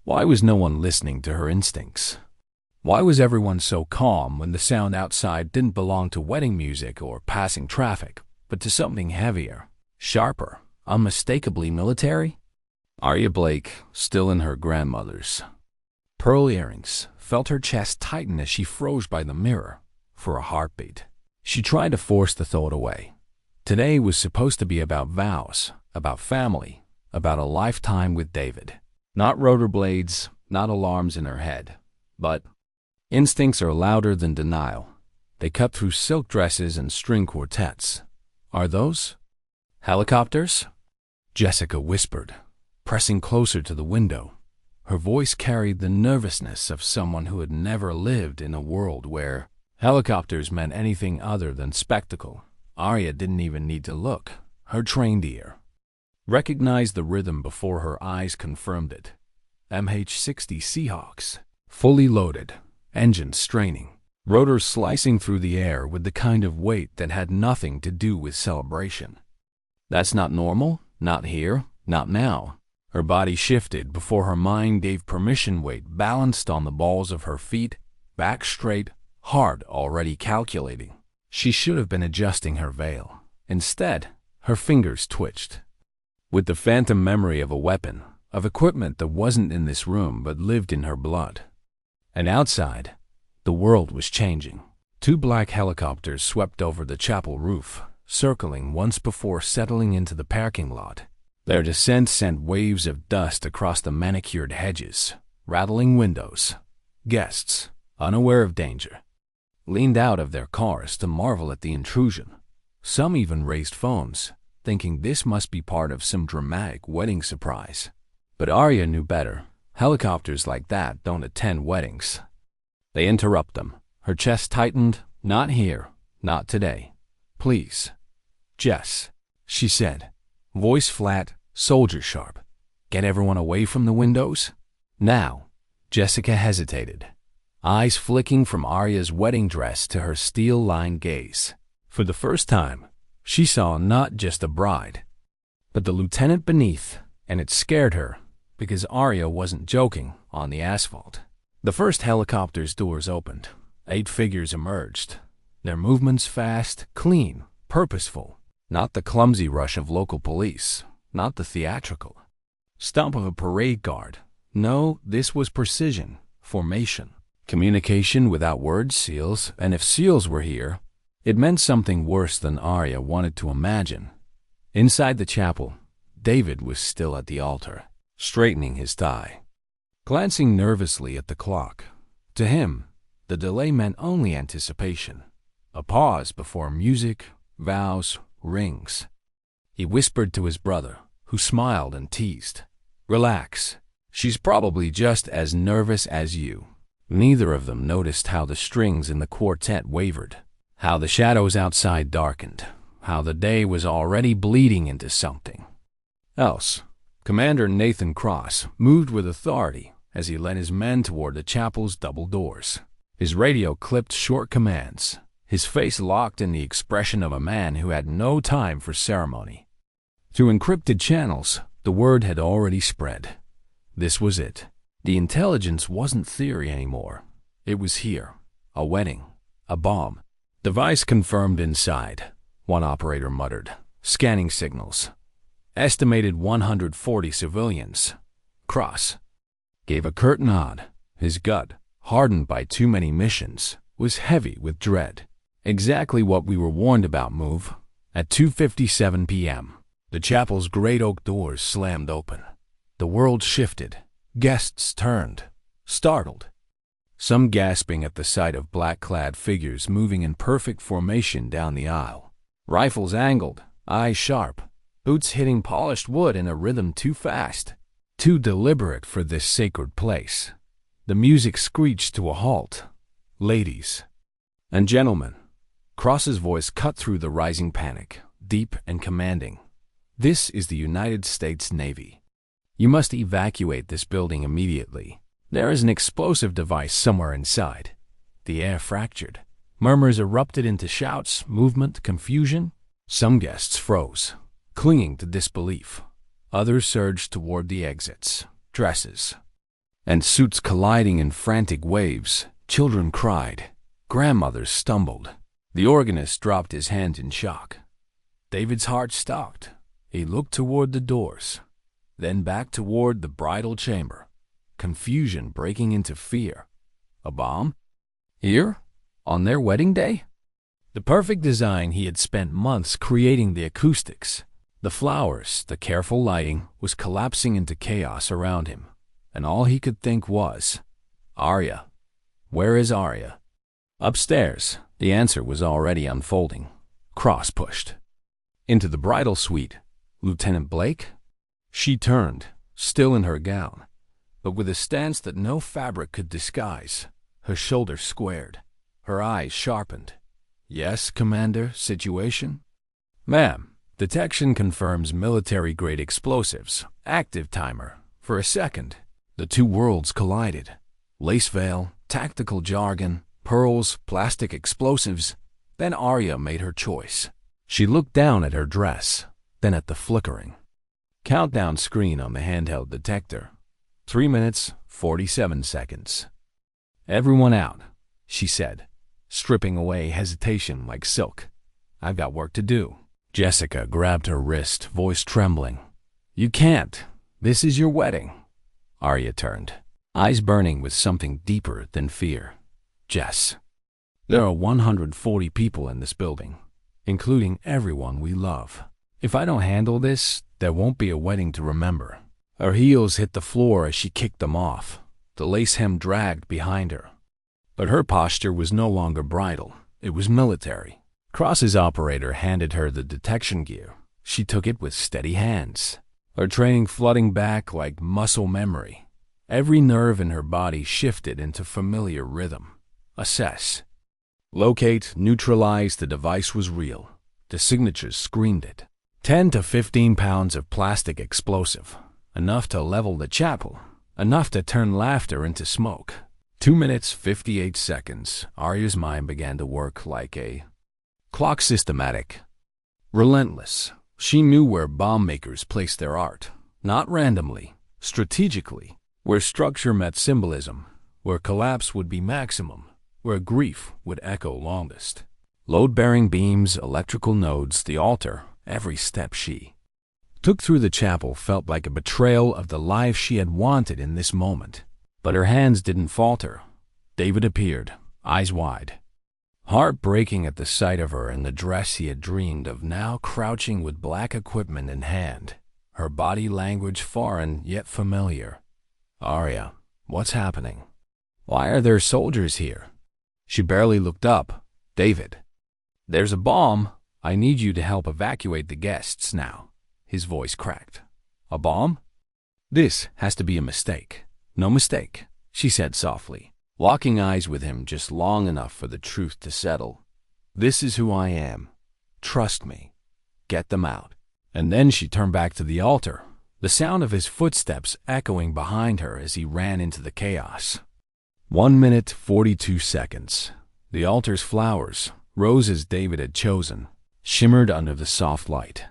Why was no one listening to her instincts? Why was everyone so calm when the sound outside didn't belong to wedding music or passing traffic, but to something heavier, sharper, unmistakably military? Arya Blake, still in her grandmother's pearl earrings, felt her chest tighten as she froze by the mirror for a heartbeat. She tried to force the thought away. Today was supposed to be about vows, about family, about a lifetime with David. Not rollerblades, not alarms in her head, but instincts are louder than denial. They cut through silk dresses and string quartets. Are those helicopters? Jessica whispered, pressing closer to the window. Her voice carried the nervousness of someone who had never lived in a world where helicopters meant anything other than spectacle. Arya didn't even need to look. Her trained ear recognized the rhythm before her eyes confirmed it. MH-60 Seahawks, fully loaded, engines straining, rotors slicing through the air with the kind of weight that had nothing to do with celebration. That's not normal, not here, not now. Her body shifted before her mind gave permission. Weight balanced on the balls of her feet, back straight, hard, already calculating. She should have been adjusting her veil. Instead, her fingers twitched. With the phantom memory of a weapon, of equipment that wasn't in this room but lived in her blood. And outside, the world was changing. Two black helicopters swept over the chapel roof, circling once before settling into the parking lot. Their descent sent waves of dust across the manicured hedges, rattling windows. Guests, unaware of danger, leaned out of their cars to marvel at the intrusion. Some even raised phones, thinking this must be part of some dramatic wedding surprise. But Arya knew better. Helicopters like that don't attend weddings. They interrupt them. Her chest tightened. Not here. Not today. Please. Jess, she said, voice flat, soldier sharp. Get everyone away from the windows? Now. Jessica hesitated, eyes flicking from Arya's wedding dress to her steel-lined gaze. For the first time, she saw not just the bride, but the lieutenant beneath, and it scared her because Arya wasn't joking on the asphalt. The first helicopter's doors opened. 8 figures emerged, their movements fast, clean, purposeful. Not the clumsy rush of local police, not the theatrical stomp of a parade guard. No, this was precision, formation, communication without words, seals, and if seals were here, it meant something worse than Arya wanted to imagine. Inside the chapel, David was still at the altar, straightening his tie, glancing nervously at the clock. To him, the delay meant only anticipation, a pause before music, vows, rings. He whispered to his brother, who smiled and teased, "Relax. She's probably just as nervous as you." Neither of them noticed how the strings in the quartet wavered, how the shadows outside darkened, how the day was already bleeding into something else. Commander Nathan Cross moved with authority as he led his men toward the chapel's double doors. His radio clipped short commands, his face locked in the expression of a man who had no time for ceremony. Through encrypted channels, the word had already spread. This was it. The intelligence wasn't theory anymore. It was here. A wedding. A bomb. Device confirmed inside, one operator muttered, scanning signals. Estimated 140 civilians. Cross gave a curt nod. His gut, hardened by too many missions, was heavy with dread. Exactly what we were warned about. Move. At 2:57 p.m., the chapel's great oak doors slammed open. The world shifted. Guests turned, startled, some gasping at the sight of black-clad figures moving in perfect formation down the aisle. Rifles angled, eyes sharp, boots hitting polished wood in a rhythm too fast, too deliberate for this sacred place. The music screeched to a halt. "Ladies and gentlemen," Cross's voice cut through the rising panic, deep and commanding. "This is the United States Navy. You must evacuate this building immediately. There is an explosive device somewhere inside." The air fractured. Murmurs erupted into shouts, movement, confusion. Some guests froze, clinging to disbelief. Others surged toward the exits, dresses, and suits colliding in frantic waves. Children cried. Grandmothers stumbled. The organist dropped his hands in shock. David's heart stopped. He looked toward the doors, then back toward the bridal chamber, confusion breaking into fear. A bomb? Here? On their wedding day? The perfect design he had spent months creating, the acoustics, the flowers, the careful lighting, was collapsing into chaos around him, and all he could think was, Arya. Where is Arya? Upstairs, the answer was already unfolding. Cross pushed. Into the bridal suite. Lieutenant Blake? She turned, still in her gown, but with a stance that no fabric could disguise. Her shoulders squared, her eyes sharpened. Yes, Commander, situation? Ma'am, detection confirms military-grade explosives. Active timer. For a second, the two worlds collided. Lace veil, tactical jargon, pearls, plastic explosives. Then Arya made her choice. She looked down at her dress, then at the flickering countdown screen on the handheld detector. 3 minutes, 47 seconds. Everyone out, she said, stripping away hesitation like silk. I've got work to do. Jessica grabbed her wrist, voice trembling. You can't. This is your wedding. Arya turned, eyes burning with something deeper than fear. Jess, there are 140 people in this building, including everyone we love. If I don't handle this, there won't be a wedding to remember. Her heels hit the floor as she kicked them off. The lace hem dragged behind her. But her posture was no longer bridal. It was military. Cross's operator handed her the detection gear. She took it with steady hands, her training flooding back like muscle memory. Every nerve in her body shifted into familiar rhythm. Assess. Locate, neutralize. The device was real. The signatures screamed it. 10 to 15 pounds of plastic explosive. Enough to level the chapel. Enough to turn laughter into smoke. 2 minutes, 58 seconds. Arya's mind began to work like a clock, systematic, relentless. She knew where bomb makers placed their art. Not randomly, strategically. Where structure met symbolism. Where collapse would be maximum. Where grief would echo longest. Load-bearing beams, electrical nodes, the altar. Every step she took through the chapel felt like a betrayal of the life she had wanted in this moment. But her hands didn't falter. David appeared, eyes wide, heart breaking at the sight of her in the dress he had dreamed of, now crouching with black equipment in hand, her body language foreign yet familiar. Arya, what's happening? Why are there soldiers here? She barely looked up. David, there's a bomb. I need you to help evacuate the guests now. His voice cracked. A bomb? This has to be a mistake. No mistake, she said softly, locking eyes with him just long enough for the truth to settle. This is who I am. Trust me. Get them out. And then she turned back to the altar, the sound of his footsteps echoing behind her as he ran into the chaos. 1 minute, 42 seconds. The altar's flowers, roses David had chosen, shimmered under the soft light.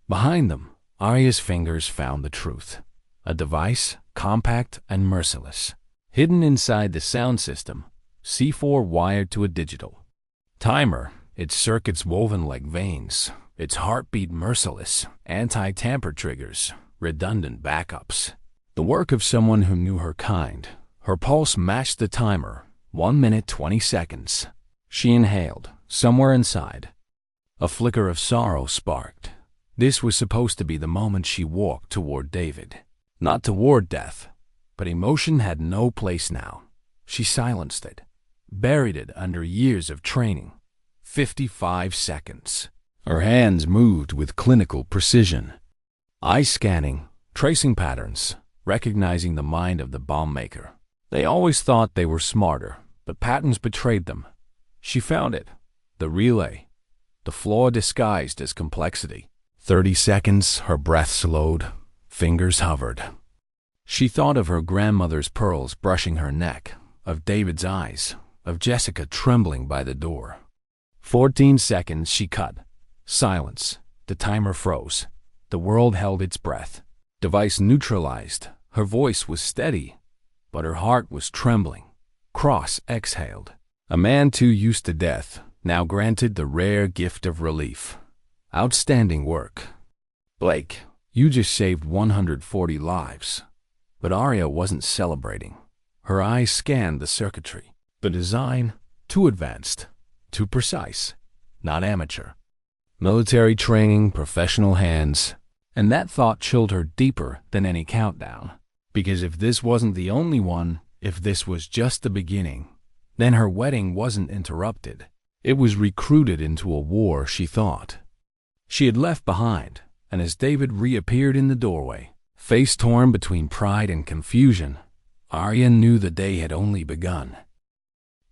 Behind them, Arya's fingers found the truth. A device, compact and merciless, hidden inside the sound system, C4 wired to a digital timer, its circuits woven like veins, its heartbeat merciless, anti-tamper triggers, redundant backups. The work of someone who knew her kind. Her pulse matched the timer, 1 minute, 20 seconds. She inhaled, somewhere inside. A flicker of sorrow sparked. This was supposed to be the moment she walked toward David. Not toward death, but emotion had no place now. She silenced it, buried it under years of training. 55 seconds. Her hands moved with clinical precision. Eyes scanning, tracing patterns, recognizing the mind of the bomb maker. They always thought they were smarter, but patterns betrayed them. She found it. The relay. The flaw disguised as complexity. 30 seconds, her breath slowed, fingers hovered. She thought of her grandmother's pearls brushing her neck, of David's eyes, of Jessica trembling by the door. 14 seconds, she cut. Silence. The timer froze. The world held its breath. Device neutralized. Her voice was steady. but her heart was trembling. Cross exhaled. A man too used to death, now granted the rare gift of relief. Outstanding work. Blake, you just saved 140 lives. But Arya wasn't celebrating. Her eyes scanned the circuitry. The design, too advanced, too precise, not amateur. Military training, professional hands, and that thought chilled her deeper than any countdown. Because if this wasn't the only one, if this was just the beginning, then her wedding wasn't interrupted. It was recruited into a war, she thought. She had left behind, and as David reappeared in the doorway, face torn between pride and confusion, Arya knew the day had only begun.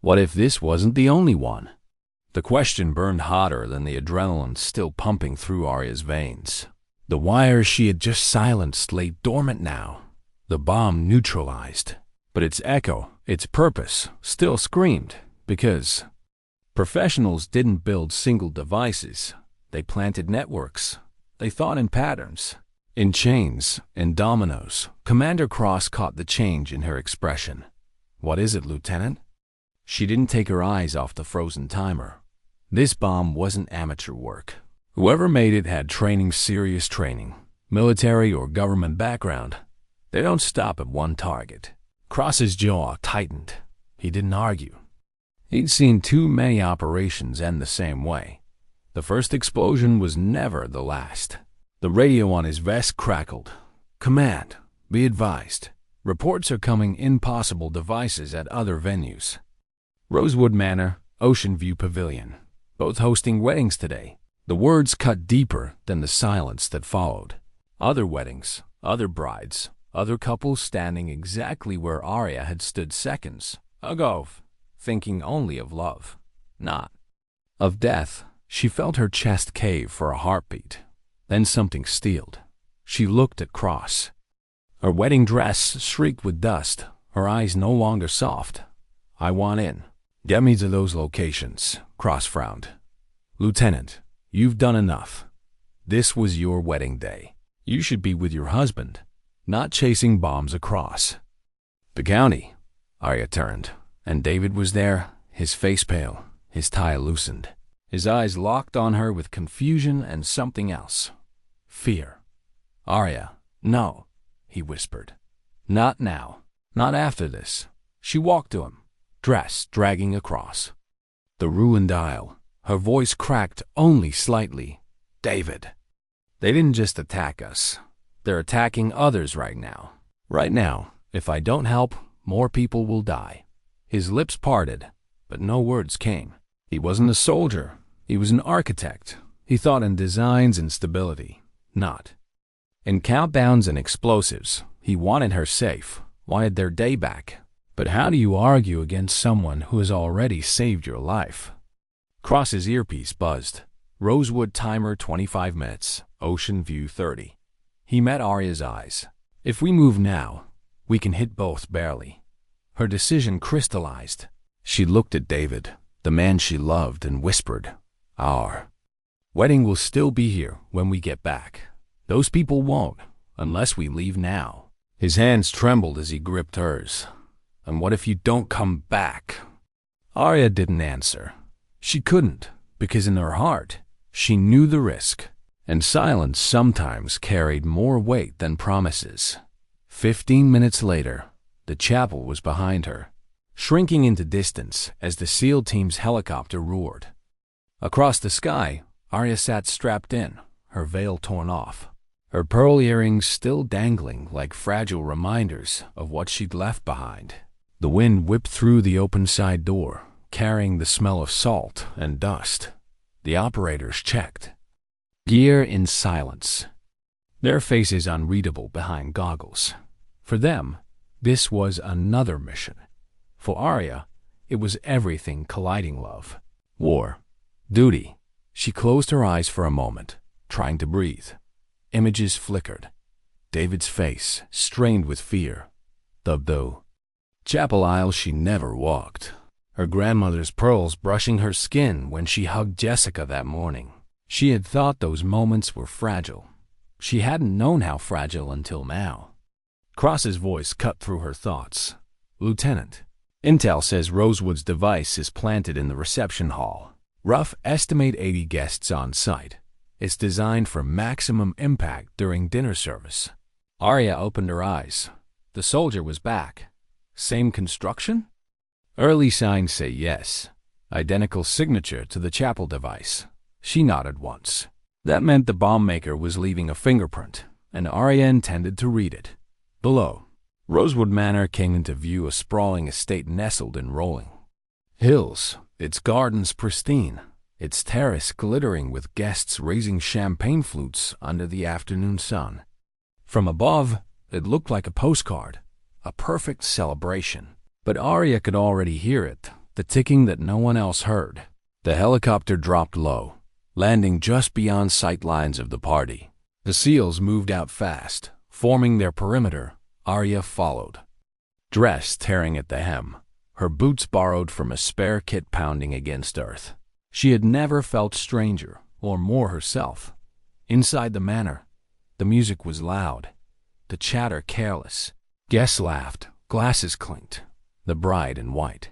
What if this wasn't the only one? The question burned hotter than the adrenaline still pumping through Arya's veins. The wires she had just silenced lay dormant now, the bomb neutralized. But its echo, its purpose, still screamed, because professionals didn't build single devices. They planted networks. They thought in patterns, in chains, in dominoes. Commander Cross caught the change in her expression. What is it, Lieutenant? She didn't take her eyes off the frozen timer. This bomb wasn't amateur work. Whoever made it had training, serious training, military or government background. They don't stop at one target. Cross's jaw tightened. He didn't argue. He'd seen too many operations end the same way. The first explosion was never the last. The radio on his vest crackled. Command, be advised. Reports are coming in possible devices at other venues. Rosewood Manor, Ocean View Pavilion, both hosting weddings today. The words cut deeper than the silence that followed. Other weddings, other brides, other couples standing exactly where Arya had stood seconds ago, thinking only of love, not of death. She felt her chest cave for a heartbeat. Then something steeled. She looked at Cross. Her wedding dress streaked with dust, her eyes no longer soft. I want in. Get me to those locations, Cross frowned. Lieutenant, you've done enough. This was your wedding day. You should be with your husband, not chasing bombs across the county. Arya turned, and David was there, his face pale, his tie loosened. His eyes locked on her with confusion and something else. Fear. Arya, no, he whispered. Not now. Not after this. She walked to him, dress dragging across the ruined aisle. Her voice cracked only slightly. David. They didn't just attack us. They're attacking others right now. Right now, if I don't help, more people will die. His lips parted, but no words came. He wasn't a soldier. He was an architect. He thought in designs and stability, not in countdowns and explosives. He wanted her safe, wanted their day back. But how do you argue against someone who has already saved your life? Cross's earpiece buzzed. Rosewood timer 25 minutes, Ocean View 30. He met Arya's eyes. If we move now, we can hit both barely. Her decision crystallized. She looked at David, the man she loved, and whispered, Our wedding will still be here when we get back. Those people won't, unless we leave now. His hands trembled as he gripped hers. And what if you don't come back? Arya didn't answer. She couldn't, because in her heart, she knew the risk, and silence sometimes carried more weight than promises. 15 minutes later, the chapel was behind her, shrinking into distance as the SEAL team's helicopter roared. Across the sky, Arya sat strapped in, her veil torn off, her pearl earrings still dangling like fragile reminders of what she'd left behind. The wind whipped through the open side door, carrying the smell of salt and dust. The operators checked gear in silence, their faces unreadable behind goggles. For them, this was another mission. For Arya, it was everything colliding: love, war, duty. She closed her eyes for a moment, trying to breathe. Images flickered. David's face, strained with fear. The chapel aisle she never walked. Her grandmother's pearls brushing her skin when she hugged Jessica that morning. She had thought those moments were fragile. She hadn't known how fragile until now. Cross's voice cut through her thoughts. Lieutenant. Intel says Rosewood's device is planted in the reception hall. Rough estimate 80 guests on site. It's designed for maximum impact during dinner service. Arya opened her eyes. The soldier was back. Same construction? Early signs say yes. Identical signature to the chapel device. She nodded once. That meant the bomb maker was leaving a fingerprint, and Arya intended to read it. Below, Rosewood Manor came into view, a sprawling estate nestled in rolling hills, its gardens pristine, its terrace glittering with guests raising champagne flutes under the afternoon sun. From above, it looked like a postcard, a perfect celebration. But Arya could already hear it, the ticking that no one else heard. The helicopter dropped low, landing just beyond sight lines of the party. The SEALs moved out fast, forming their perimeter. Arya followed. Dress tearing at the hem, her boots borrowed from a spare kit pounding against earth. She had never felt stranger or more herself. Inside the manor, the music was loud, the chatter careless. Guests laughed, glasses clinked. The bride in white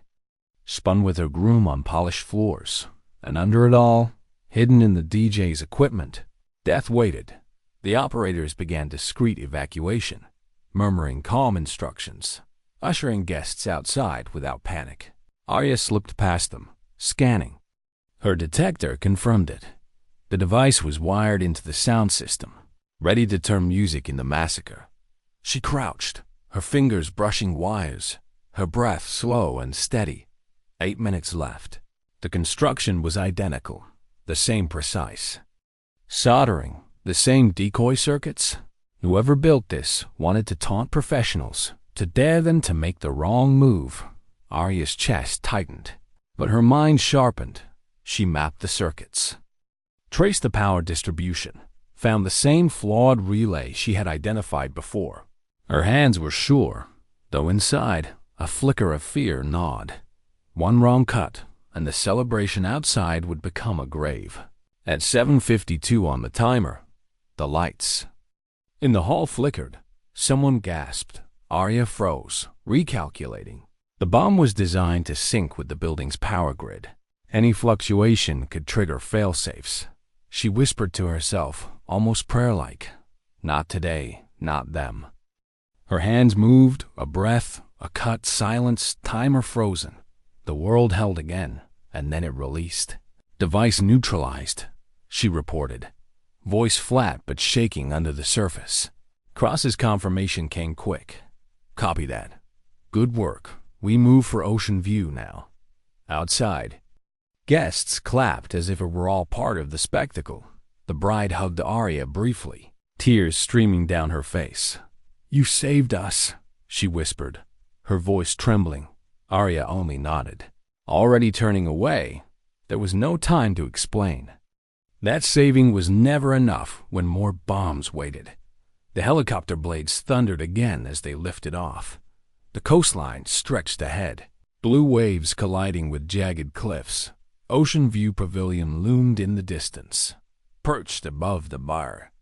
spun with her groom on polished floors, and under it all, hidden in the DJ's equipment, death waited. The operators began discreet evacuation, murmuring calm instructions, ushering guests outside without panic. Arya slipped past them, scanning. Her detector confirmed it. The device was wired into the sound system, ready to turn music into massacre. She crouched, her fingers brushing wires, her breath slow and steady. 8 minutes left. The construction was identical, the same precise. Soldering, the same decoy circuits. Whoever built this wanted to taunt professionals, to dare them to make the wrong move. Arya's chest tightened, but her mind sharpened. She mapped the circuits, traced the power distribution, found the same flawed relay she had identified before. Her hands were sure, though inside, a flicker of fear gnawed. One wrong cut, and the celebration outside would become a grave. At 7:52 on the timer, the lights in the hall flickered. Someone gasped. Arya froze, recalculating. The bomb was designed to sync with the building's power grid. Any fluctuation could trigger fail-safes. She whispered to herself, almost prayer-like, "Not today, not them." Her hands moved, a breath, a cut, silence, timer frozen. The world held again, and then it released. "Device neutralized," she reported, voice flat but shaking under the surface. Cross's confirmation came quick. "Copy that. Good work. We move for Ocean View now." Outside, guests clapped as if it were all part of the spectacle. The bride hugged Arya briefly, tears streaming down her face. "You saved us," she whispered, her voice trembling. Arya only nodded. Already turning away, there was no time to explain. That saving was never enough when more bombs waited. The helicopter blades thundered again as they lifted off. The coastline stretched ahead, blue waves colliding with jagged cliffs. Ocean View Pavilion loomed in the distance, perched above the bar.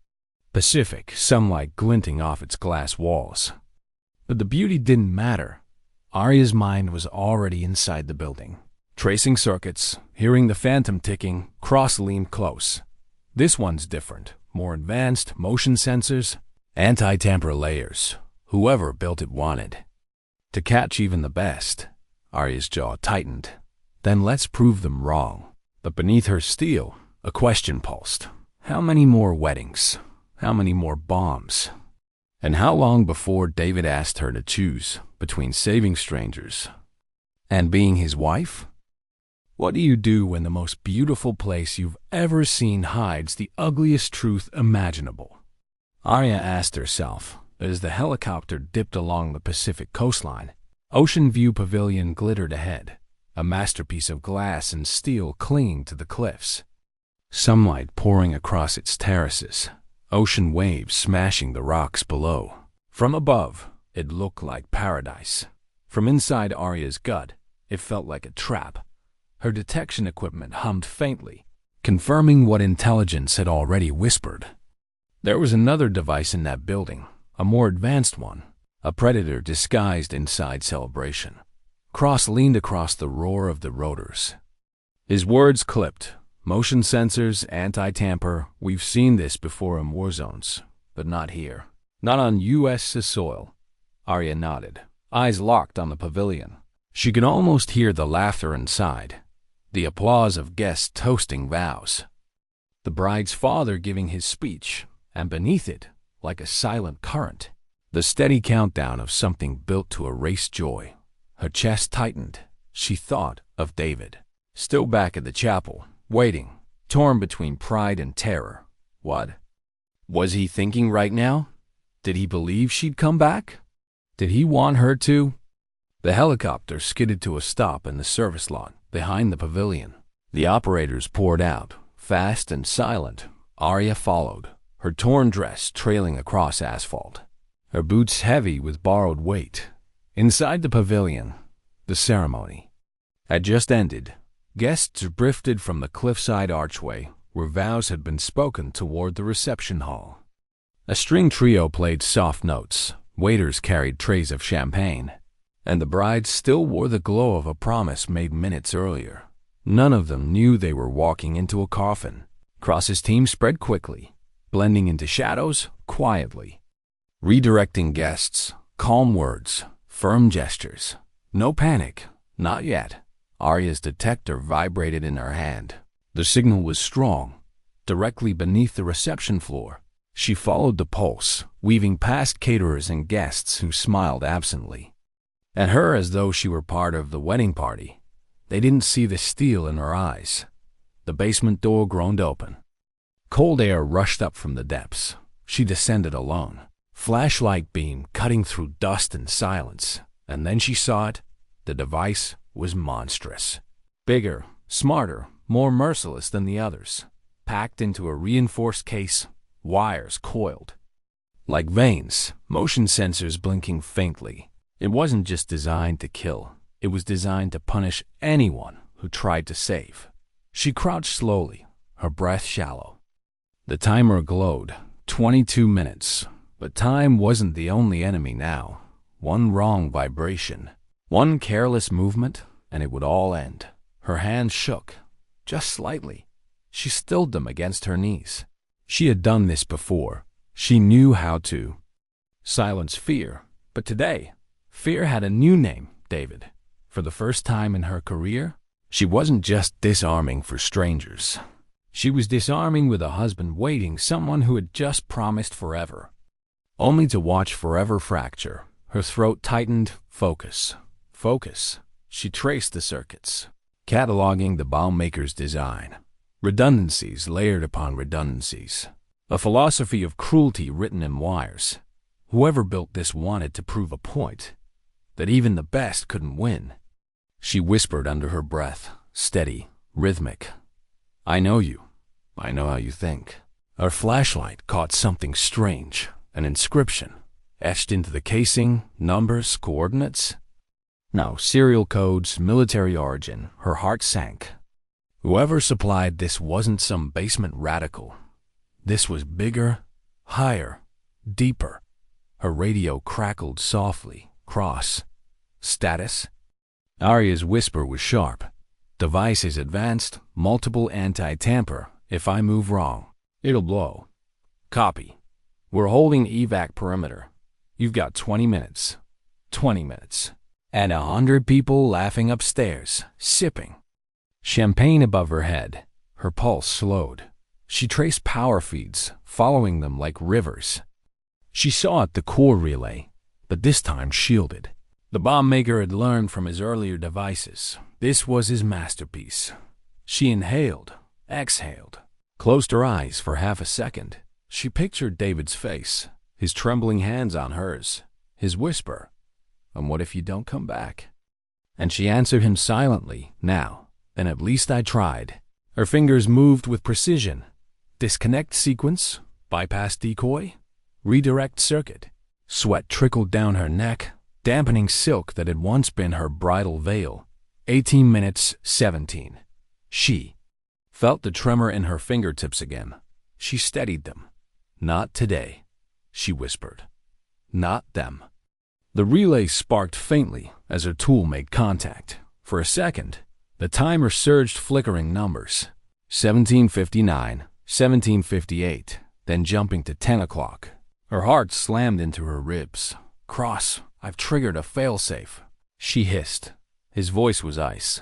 Pacific, sunlight glinting off its glass walls. But the beauty didn't matter. Arya's mind was already inside the building. Tracing circuits, hearing the phantom ticking, Cross leaned close. "This one's different, more advanced, motion sensors, anti-tamper layers. Whoever built it wanted to catch even the best." Arya's jaw tightened. "Then let's prove them wrong." But beneath her steel, a question pulsed. How many more weddings? How many more bombs? And how long before David asked her to choose between saving strangers and being his wife? What do you do when the most beautiful place you've ever seen hides the ugliest truth imaginable? Arya asked herself as the helicopter dipped along the Pacific coastline. Ocean View Pavilion glittered ahead, a masterpiece of glass and steel clinging to the cliffs. Sunlight pouring across its terraces, ocean waves smashing the rocks below. From above, it looked like paradise. From inside Arya's gut, it felt like a trap. Her detection equipment hummed faintly, confirming what intelligence had already whispered. There was another device in that building, a more advanced one, a predator disguised inside celebration. Cross leaned across the roar of the rotors. His words clipped. Motion sensors, anti-tamper, we've seen this before in war zones, but not here. Not on U.S. soil. Arya nodded, eyes locked on the pavilion. She could almost hear the laughter inside, the applause of guests toasting vows. The bride's father giving his speech, and beneath it, like a silent current, the steady countdown of something built to erase joy. Her chest tightened. She thought of David, still back at the chapel, waiting, torn between pride and terror. What was he thinking right now? Did he believe she'd come back? Did he want her to? The helicopter skidded to a stop in the service lot behind the pavilion. The operators poured out, fast and silent. Arya followed, her torn dress trailing across asphalt, her boots heavy with borrowed weight. Inside the pavilion, the ceremony had just ended. Guests drifted from the cliffside archway where vows had been spoken toward the reception hall. A string trio played soft notes, waiters carried trays of champagne, and the bride still wore the glow of a promise made minutes earlier. None of them knew they were walking into a coffin. Cross's team spread quickly, blending into shadows quietly, redirecting guests, calm words, firm gestures. No panic, not yet. Arya's detector vibrated in her hand. The signal was strong, directly beneath the reception floor. She followed the pulse, weaving past caterers and guests who smiled absently at her as though she were part of the wedding party. They didn't see the steel in her eyes. The basement door groaned open. Cold air rushed up from the depths. She descended alone, flashlight beam cutting through dust and silence. And then she saw it. The device was monstrous. Bigger, smarter, more merciless than the others. Packed into a reinforced case, wires coiled like veins, motion sensors blinking faintly. It wasn't just designed to kill. It was designed to punish anyone who tried to save. She crouched slowly, her breath shallow. The timer glowed, 22 minutes. But time wasn't the only enemy now. One wrong vibration, one careless movement, and it would all end. Her hands shook, just slightly. She stilled them against her knees. She had done this before. She knew how to silence fear. But today, fear had a new name, David. For the first time in her career, she wasn't just disarming for strangers. She was disarming with a husband waiting, someone who had just promised forever, only to watch forever fracture. Her throat tightened. Focus. Focus. She traced the circuits, cataloging the bomb maker's design. Redundancies layered upon redundancies. A philosophy of cruelty written in wires. Whoever built this wanted to prove a point, that even the best couldn't win. She whispered under her breath, steady, rhythmic. I know you. I know how you think. Her flashlight caught something strange, an inscription, etched into the casing, numbers, coordinates. No, serial codes, military origin. Her heart sank. Whoever supplied this wasn't some basement radical. This was bigger, higher, deeper. Her radio crackled softly. Cross. Status. Arya's whisper was sharp. Devices advanced, multiple anti-tamper. If I move wrong, it'll blow. Copy. We're holding evac perimeter. You've got 20 minutes. 20 minutes. And 100 people laughing upstairs, sipping champagne above her head. Her pulse slowed. She traced power feeds, following them like rivers. She saw at the core relay, but this time shielded. The bomb maker had learned from his earlier devices. This was his masterpiece. She inhaled, exhaled, closed her eyes for half a second. She pictured David's face, his trembling hands on hers, his whisper, "And what if you don't come back?" And she answered him silently, "Now, then at least I tried." Her fingers moved with precision. Disconnect sequence, bypass decoy, redirect circuit. Sweat trickled down her neck, dampening silk that had once been her bridal veil. 18 minutes, 17. She felt the tremor in her fingertips again. She steadied them. "Not today," she whispered. "Not them." The relay sparked faintly as her tool made contact. For a second, the timer surged flickering numbers. 17:59, 17:58, then jumping to 10 o'clock. Her heart slammed into her ribs. "Cross, I've triggered a failsafe," she hissed. His voice was ice.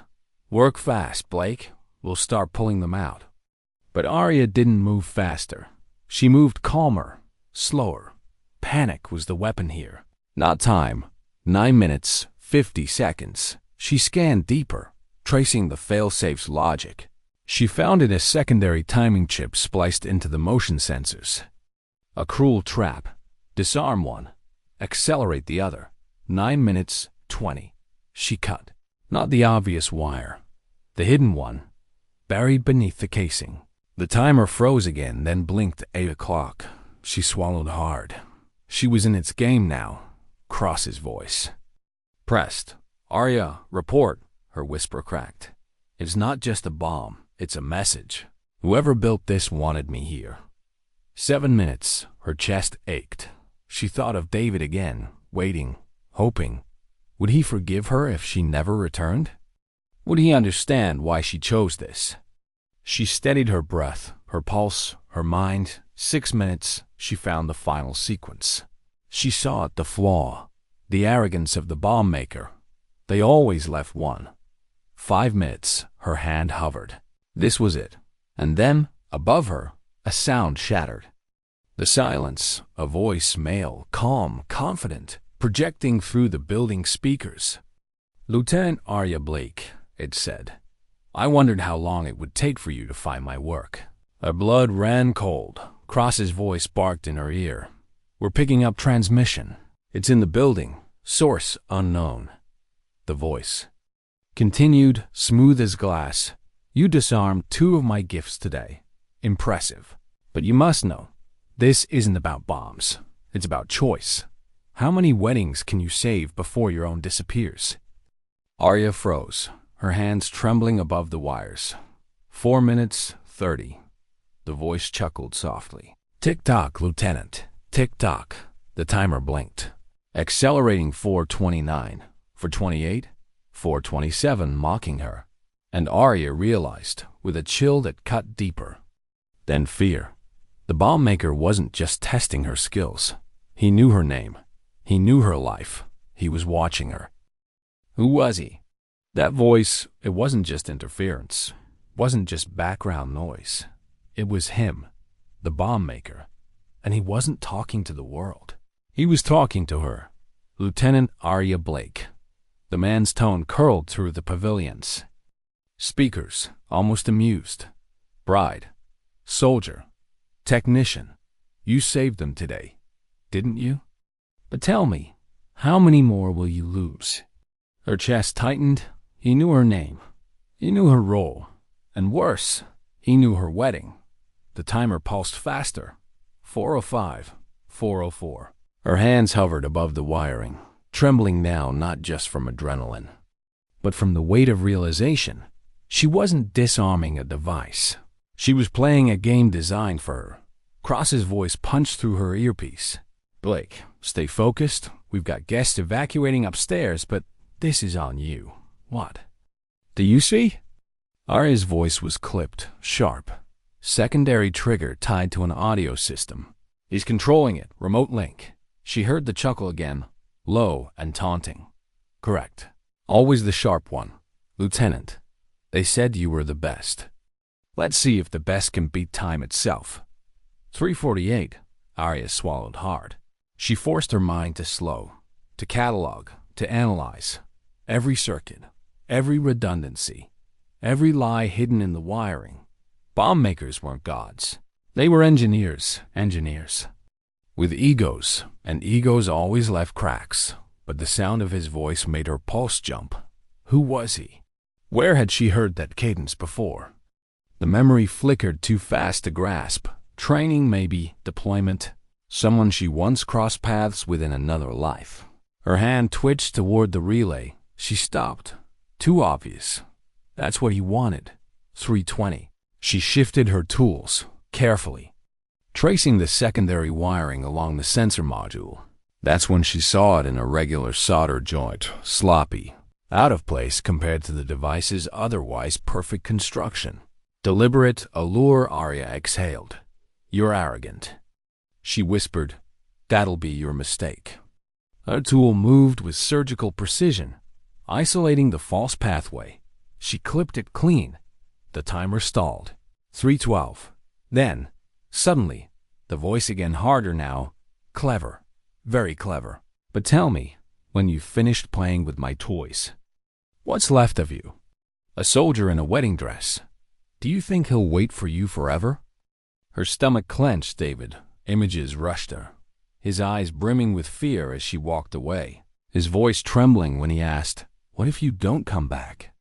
"Work fast, Blake. We'll start pulling them out." But Arya didn't move faster. She moved calmer, slower. Panic was the weapon here. Not time. 9 minutes, 50 seconds. She scanned deeper, tracing the failsafe's logic. She found it a secondary timing chip spliced into the motion sensors. A cruel trap. Disarm one. Accelerate the other. 9 minutes, 20. She cut. Not the obvious wire. The hidden one, buried beneath the casing. The timer froze again, then blinked 8 o'clock. She swallowed hard. She was in its game now. Cross's voice. Pressed. "Arya, report," her whisper cracked. "It's not just a bomb. It's a message. Whoever built this wanted me here." 7 minutes. Her chest ached. She thought of David again, waiting, hoping. Would he forgive her if she never returned? Would he understand why she chose this? She steadied her breath, her pulse, her mind. 6 minutes. She found the final sequence. She saw it, the flaw, the arrogance of the bomb maker. They always left one. 5 minutes. Her hand hovered. This was it. And then, above her, a sound shattered. The silence, a voice, male, calm, confident, projecting through the building speakers. "Lieutenant Arya Blake," it said. "I wondered how long it would take for you to find my work." Her blood ran cold. Cross's voice barked in her ear. "We're picking up transmission. It's in the building. Source unknown." The voice continued, smooth as glass. "You disarmed 2 of my gifts today. Impressive. But you must know, this isn't about bombs. It's about choice. How many weddings can you save before your own disappears?" Arya froze, her hands trembling above the wires. 4 minutes, 30. The voice chuckled softly. "Tick-tock, Lieutenant. Tick-tock." The timer blinked. Accelerating 4:29. For 28, 4:27, mocking her. And Arya realized, with a chill that cut deeper. Then fear. The bomb maker wasn't just testing her skills. He knew her name. He knew her life. He was watching her. Who was he? That voice, it wasn't just interference. It wasn't just background noise. It was him, the bomb maker. And he wasn't talking to the world. He was talking to her. Lieutenant Arya Blake. The man's tone curled through the pavilions. Speakers, almost amused. "Bride. Soldier. Technician. You saved them today, didn't you? But tell me, how many more will you lose?" Her chest tightened. He knew her name. He knew her role. And worse, he knew her wedding. The timer pulsed faster. 4:05, 4:04. Her hands hovered above the wiring, trembling now not just from adrenaline, but from the weight of realization. She wasn't disarming a device. She was playing a game designed for her. Cross's voice punched through her earpiece. "Blake, stay focused. We've got guests evacuating upstairs, but this is on you." "What? Do you see?" Arya's voice was clipped, sharp. Secondary trigger tied to an audio system. "He's controlling it. Remote link." She heard the chuckle again, low and taunting. "Correct. Always the sharp one. Lieutenant, they said you were the best. Let's see if the best can beat time itself." 3:48. Arya swallowed hard. She forced her mind to slow, to catalog, to analyze. Every circuit, every redundancy, every lie hidden in the wiring. Bomb makers weren't gods. They were engineers. With egos, and egos always left cracks. But the sound of his voice made her pulse jump. Who was he? Where had she heard that cadence before? The memory flickered too fast to grasp. Training, maybe. Deployment. Someone she once crossed paths with in another life. Her hand twitched toward the relay. She stopped. Too obvious. That's what he wanted. 3:20. She shifted her tools, carefully, tracing the secondary wiring along the sensor module. That's when she saw it in a regular solder joint, sloppy, out of place compared to the device's otherwise perfect construction. Deliberate allure, Arya exhaled. You're arrogant. She whispered, that'll be your mistake. Her tool moved with surgical precision, isolating the false pathway. She clipped it clean. The timer stalled. 3:12. Then, suddenly, the voice again, harder now. Clever. Very clever. But tell me, when you've finished playing with my toys, what's left of you? A soldier in a wedding dress. Do you think he'll wait for you forever? Her stomach clenched, David. Images rushed her, his eyes brimming with fear as she walked away, his voice trembling when he asked, what if you don't come back?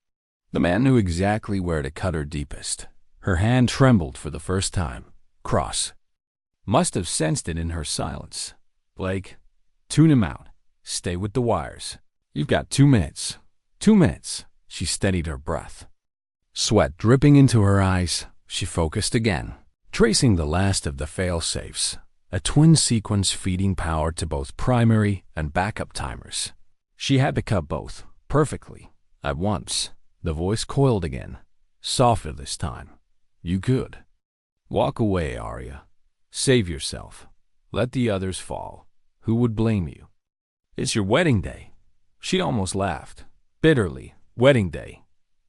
The man knew exactly where to cut her deepest. Her hand trembled for the first time. Cross must have sensed it in her silence. Blake, tune him out. Stay with the wires. You've got 2 minutes. 2 minutes. She steadied her breath. Sweat dripping into her eyes, she focused again, tracing the last of the fail-safes, a twin sequence feeding power to both primary and backup timers. She had to cut both, perfectly, at once. The voice coiled again, softer this time. You could. Walk away, Arya. Save yourself. Let the others fall. Who would blame you? It's your wedding day. She almost laughed, bitterly. Wedding day.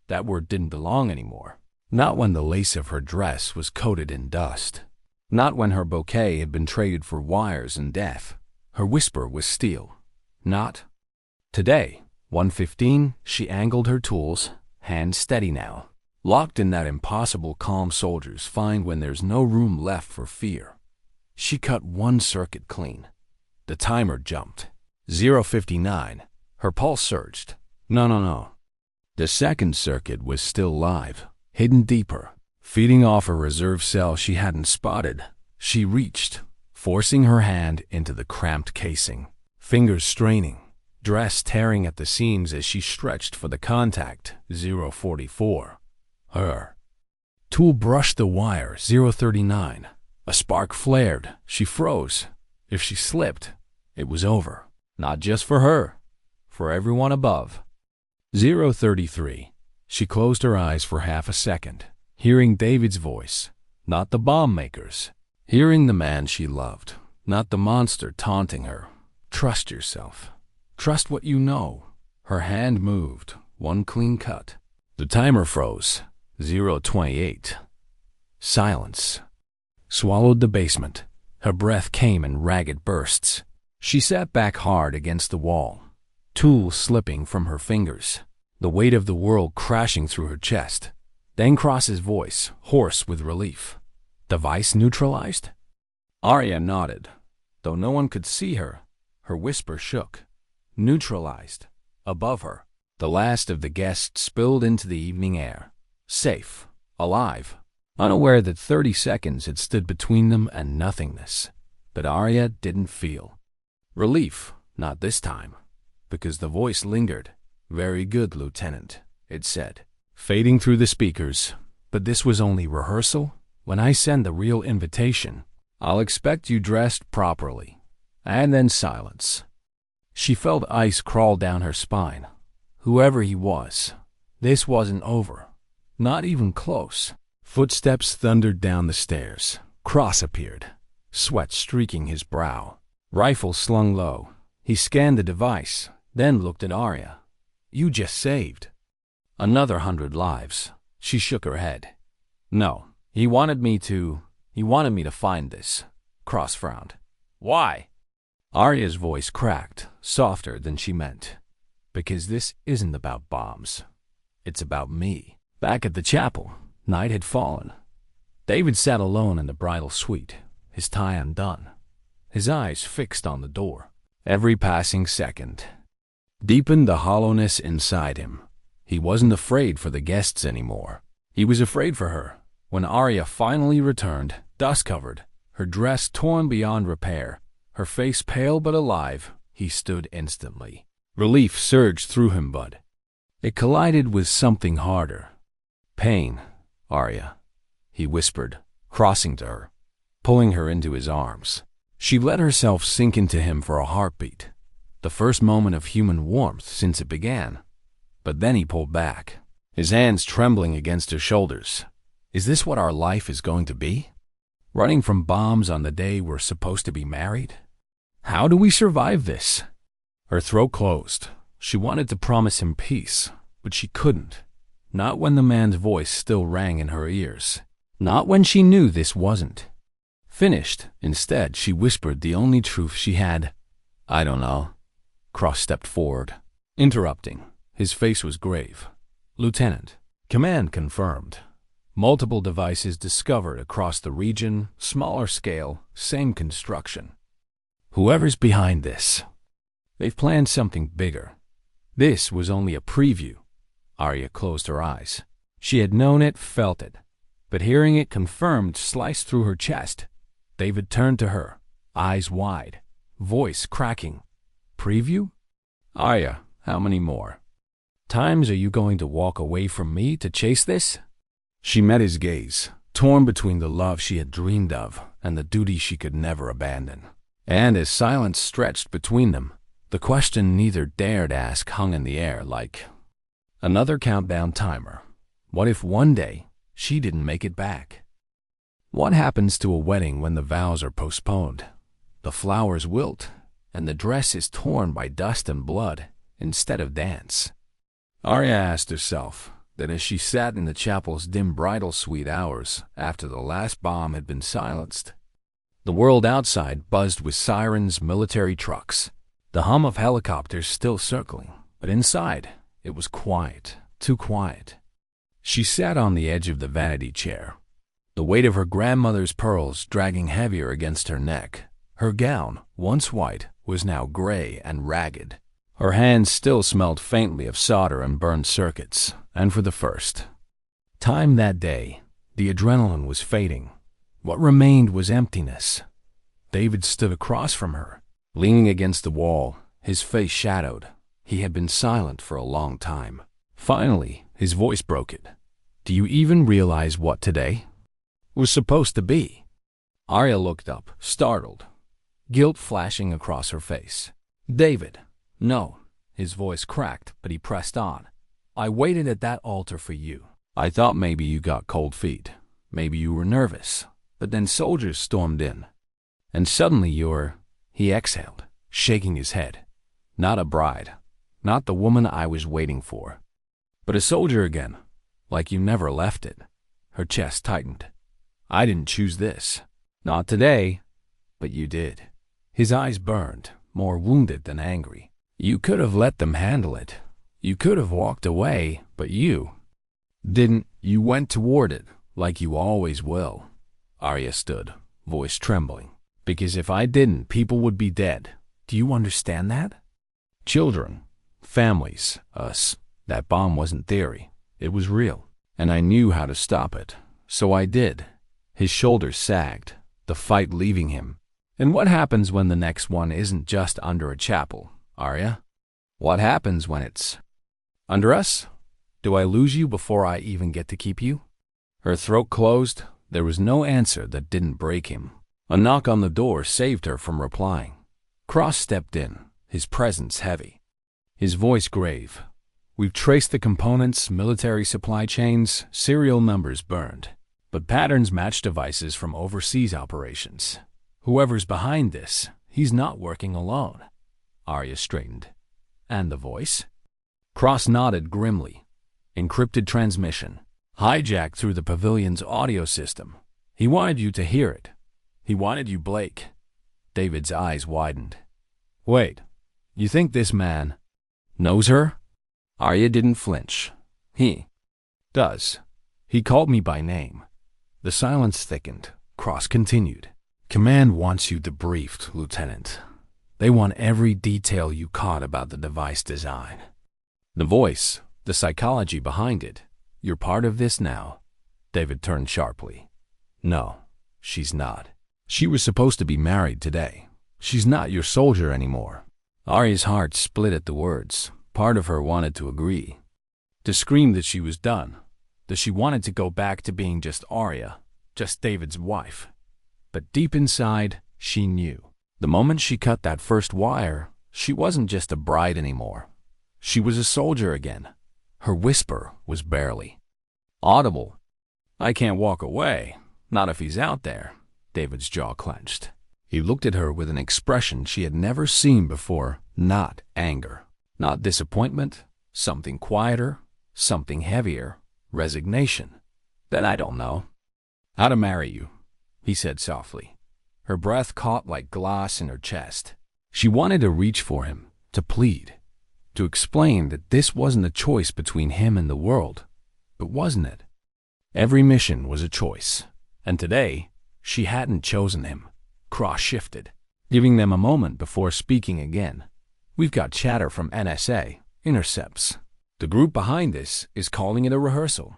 That word didn't belong anymore. Not when the lace of her dress was coated in dust. Not when her bouquet had been traded for wires and death. Her whisper was steel. Not today. 1:15, she angled her tools, hands steady now, locked in that impossible calm soldiers find when there's no room left for fear. She cut one circuit clean. The timer jumped. 0:59. Her pulse surged. No. The second circuit was still live, hidden deeper, feeding off a reserve cell she hadn't spotted. She reached, forcing her hand into the cramped casing, fingers straining, dress tearing at the seams as she stretched for the contact. 0:44. Her tool brushed the wire. 0:39. A spark flared. She froze. If she slipped, it was over. Not just for her, for everyone above. 0:33. She closed her eyes for half a second, hearing David's voice, not the bomb maker's. Hearing the man she loved, not the monster taunting her. Trust yourself. Trust what you know. Her hand moved, one clean cut. The timer froze. 0:28. Silence swallowed the basement. Her breath came in ragged bursts. She sat back hard against the wall, tools slipping from her fingers, the weight of the world crashing through her chest. Then Cross's voice, hoarse with relief. Device neutralized? Arya nodded, though no one could see her. Her whisper shook. Neutralized. Above her, the last of the guests spilled into the evening air. Safe. Alive. Unaware that 30 seconds had stood between them and nothingness. But Arya didn't feel relief, not this time, because the voice lingered. Very good, Lieutenant, it said, fading through the speakers. But this was only rehearsal. When I send the real invitation, I'll expect you dressed properly. And then silence. She felt ice crawl down her spine. Whoever he was, this wasn't over. Not even close. Footsteps thundered down the stairs. Cross appeared, sweat streaking his brow. Rifle slung low. He scanned the device, then looked at Arya. You just saved another 100 lives. She shook her head. No, he wanted me to find this. Cross frowned. Why? Arya's voice cracked, softer than she meant. Because this isn't about bombs. It's about me. Back at the chapel, night had fallen. David sat alone in the bridal suite, his tie undone, his eyes fixed on the door. Every passing second deepened the hollowness inside him. He wasn't afraid for the guests anymore. He was afraid for her. When Arya finally returned, dust-covered, her dress torn beyond repair, her face pale but alive, he stood instantly. Relief surged through him, but it collided with something harder. Pain, Arya, he whispered, crossing to her, pulling her into his arms. She let herself sink into him for a heartbeat, the first moment of human warmth since it began. But then he pulled back, his hands trembling against her shoulders. Is this what our life is going to be? Running from bombs on the day we're supposed to be married? How do we survive this? Her throat closed. She wanted to promise him peace, but she couldn't. Not when the man's voice still rang in her ears. Not when she knew this wasn't finished. Instead, she whispered the only truth she had. I don't know. Cross stepped forward, interrupting. His face was grave. Lieutenant. Command confirmed. Multiple devices discovered across the region, smaller scale, same construction. Whoever's behind this, they've planned something bigger. This was only a preview. Arya closed her eyes. She had known it, felt it. But hearing it confirmed sliced through her chest. David turned to her, eyes wide, voice cracking. Preview? Arya, how many more times are you going to walk away from me to chase this? She met his gaze, torn between the love she had dreamed of and the duty she could never abandon. And as silence stretched between them, the question neither dared ask hung in the air like another countdown timer. What if one day she didn't make it back? What happens to a wedding when the vows are postponed? The flowers wilt, and the dress is torn by dust and blood instead of dance. Arya asked herself that as she sat in the chapel's dim bridal suite hours after the last bomb had been silenced. The world outside buzzed with sirens, military trucks, the hum of helicopters still circling, but inside it was quiet, too quiet. She sat on the edge of the vanity chair, the weight of her grandmother's pearls dragging heavier against her neck. Her gown, once white, was now gray and ragged. Her hands still smelled faintly of solder and burned circuits, and for the first time that day, the adrenaline was fading. What remained was emptiness. David stood across from her, leaning against the wall, his face shadowed. He had been silent for a long time. Finally, his voice broke it. Do you even realize what today was supposed to be? Arya looked up, startled, guilt flashing across her face. David. No. His voice cracked, but he pressed on. I waited at that altar for you. I thought maybe you got cold feet. Maybe you were nervous. But then soldiers stormed in. And suddenly you're... He exhaled, shaking his head. Not a bride. Not the woman I was waiting for. But a soldier again. Like you never left it. Her chest tightened. I didn't choose this. Not today. But you did. His eyes burned, more wounded than angry. You could have let them handle it. You could have walked away, but you didn't. You went toward it, like you always will. Arya stood, voice trembling. Because if I didn't, people would be dead. Do you understand that? Children, families, us. That bomb wasn't theory. It was real. And I knew how to stop it. So I did. His shoulders sagged, the fight leaving him. And what happens when the next one isn't just under a chapel, Arya? What happens when it's under us? Do I lose you before I even get to keep you? Her throat closed. There was no answer that didn't break him. A knock on the door saved her from replying. Cross stepped in, his presence heavy, his voice grave. We've traced the components, military supply chains, serial numbers burned. But patterns match devices from overseas operations. Whoever's behind this, he's not working alone. Arya straightened. And the voice? Cross nodded grimly. Encrypted transmission. Hijacked through the pavilion's audio system. He wanted you to hear it. He wanted you, Blake. David's eyes widened. Wait, you think this man knows her? Arya didn't flinch. He does. He called me by name. The silence thickened. Cross continued. Command wants you debriefed, Lieutenant. They want every detail you caught about the device design. The voice, the psychology behind it. You're part of this now. David turned sharply. No, she's not. She was supposed to be married today. She's not your soldier anymore. Arya's heart split at the words. Part of her wanted to agree, to scream that she was done, that she wanted to go back to being just Arya, just David's wife. But deep inside, she knew The moment she cut that first wire, she wasn't just a bride anymore. She was a soldier again. Her whisper was barely audible. "I can't walk away, not if he's out there." David's jaw clenched. He looked at her with an expression she had never seen before, not anger, not disappointment, something quieter, something heavier, resignation. "Then I don't know how to marry you," he said softly. Her breath caught like glass in her chest. She wanted to reach for him, to plead, to explain that this wasn't a choice between him and the world. But wasn't it? Every mission was a choice, and today she hadn't chosen him. Cross shifted, giving them a moment before speaking again. "We've got chatter from NSA, intercepts. The group behind this is calling it a rehearsal.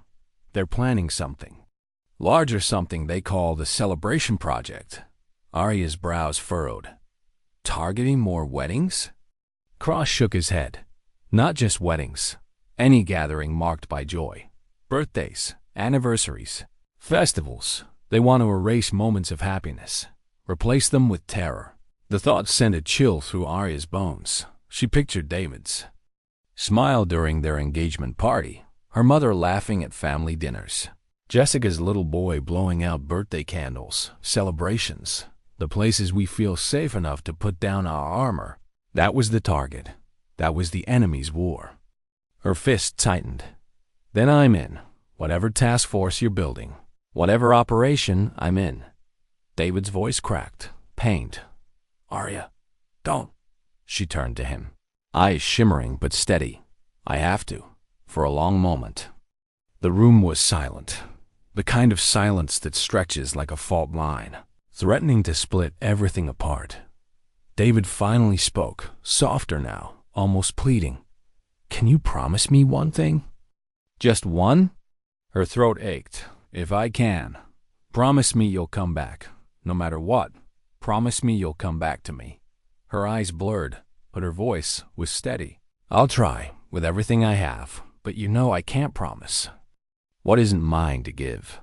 They're planning something. Larger something they call the Celebration Project." Arya's brows furrowed. "Targeting more weddings?" Cross shook his head. "Not just weddings. Any gathering marked by joy. Birthdays, anniversaries, festivals. They want to erase moments of happiness, replace them with terror." The thought sent a chill through Arya's bones. She pictured David's smile during their engagement party, her mother laughing at family dinners, Jessica's little boy blowing out birthday candles, celebrations, the places we feel safe enough to put down our armor. That was the target. That was the enemy's war. Her fist tightened. "Then I'm in. Whatever task force you're building. Whatever operation I'm in." David's voice cracked, pained. "Arya, don't." She turned to him, eyes shimmering but steady. "I have to." For a long moment, the room was silent, the kind of silence that stretches like a fault line, threatening to split everything apart. David finally spoke, softer now, almost pleading. "Can you promise me one thing?" "Just one?" Her throat ached. "If I can. Promise me you'll come back. No matter what. Promise me you'll come back to me." Her eyes blurred, but her voice was steady. "I'll try, with everything I have, but you know I can't promise what isn't mine to give."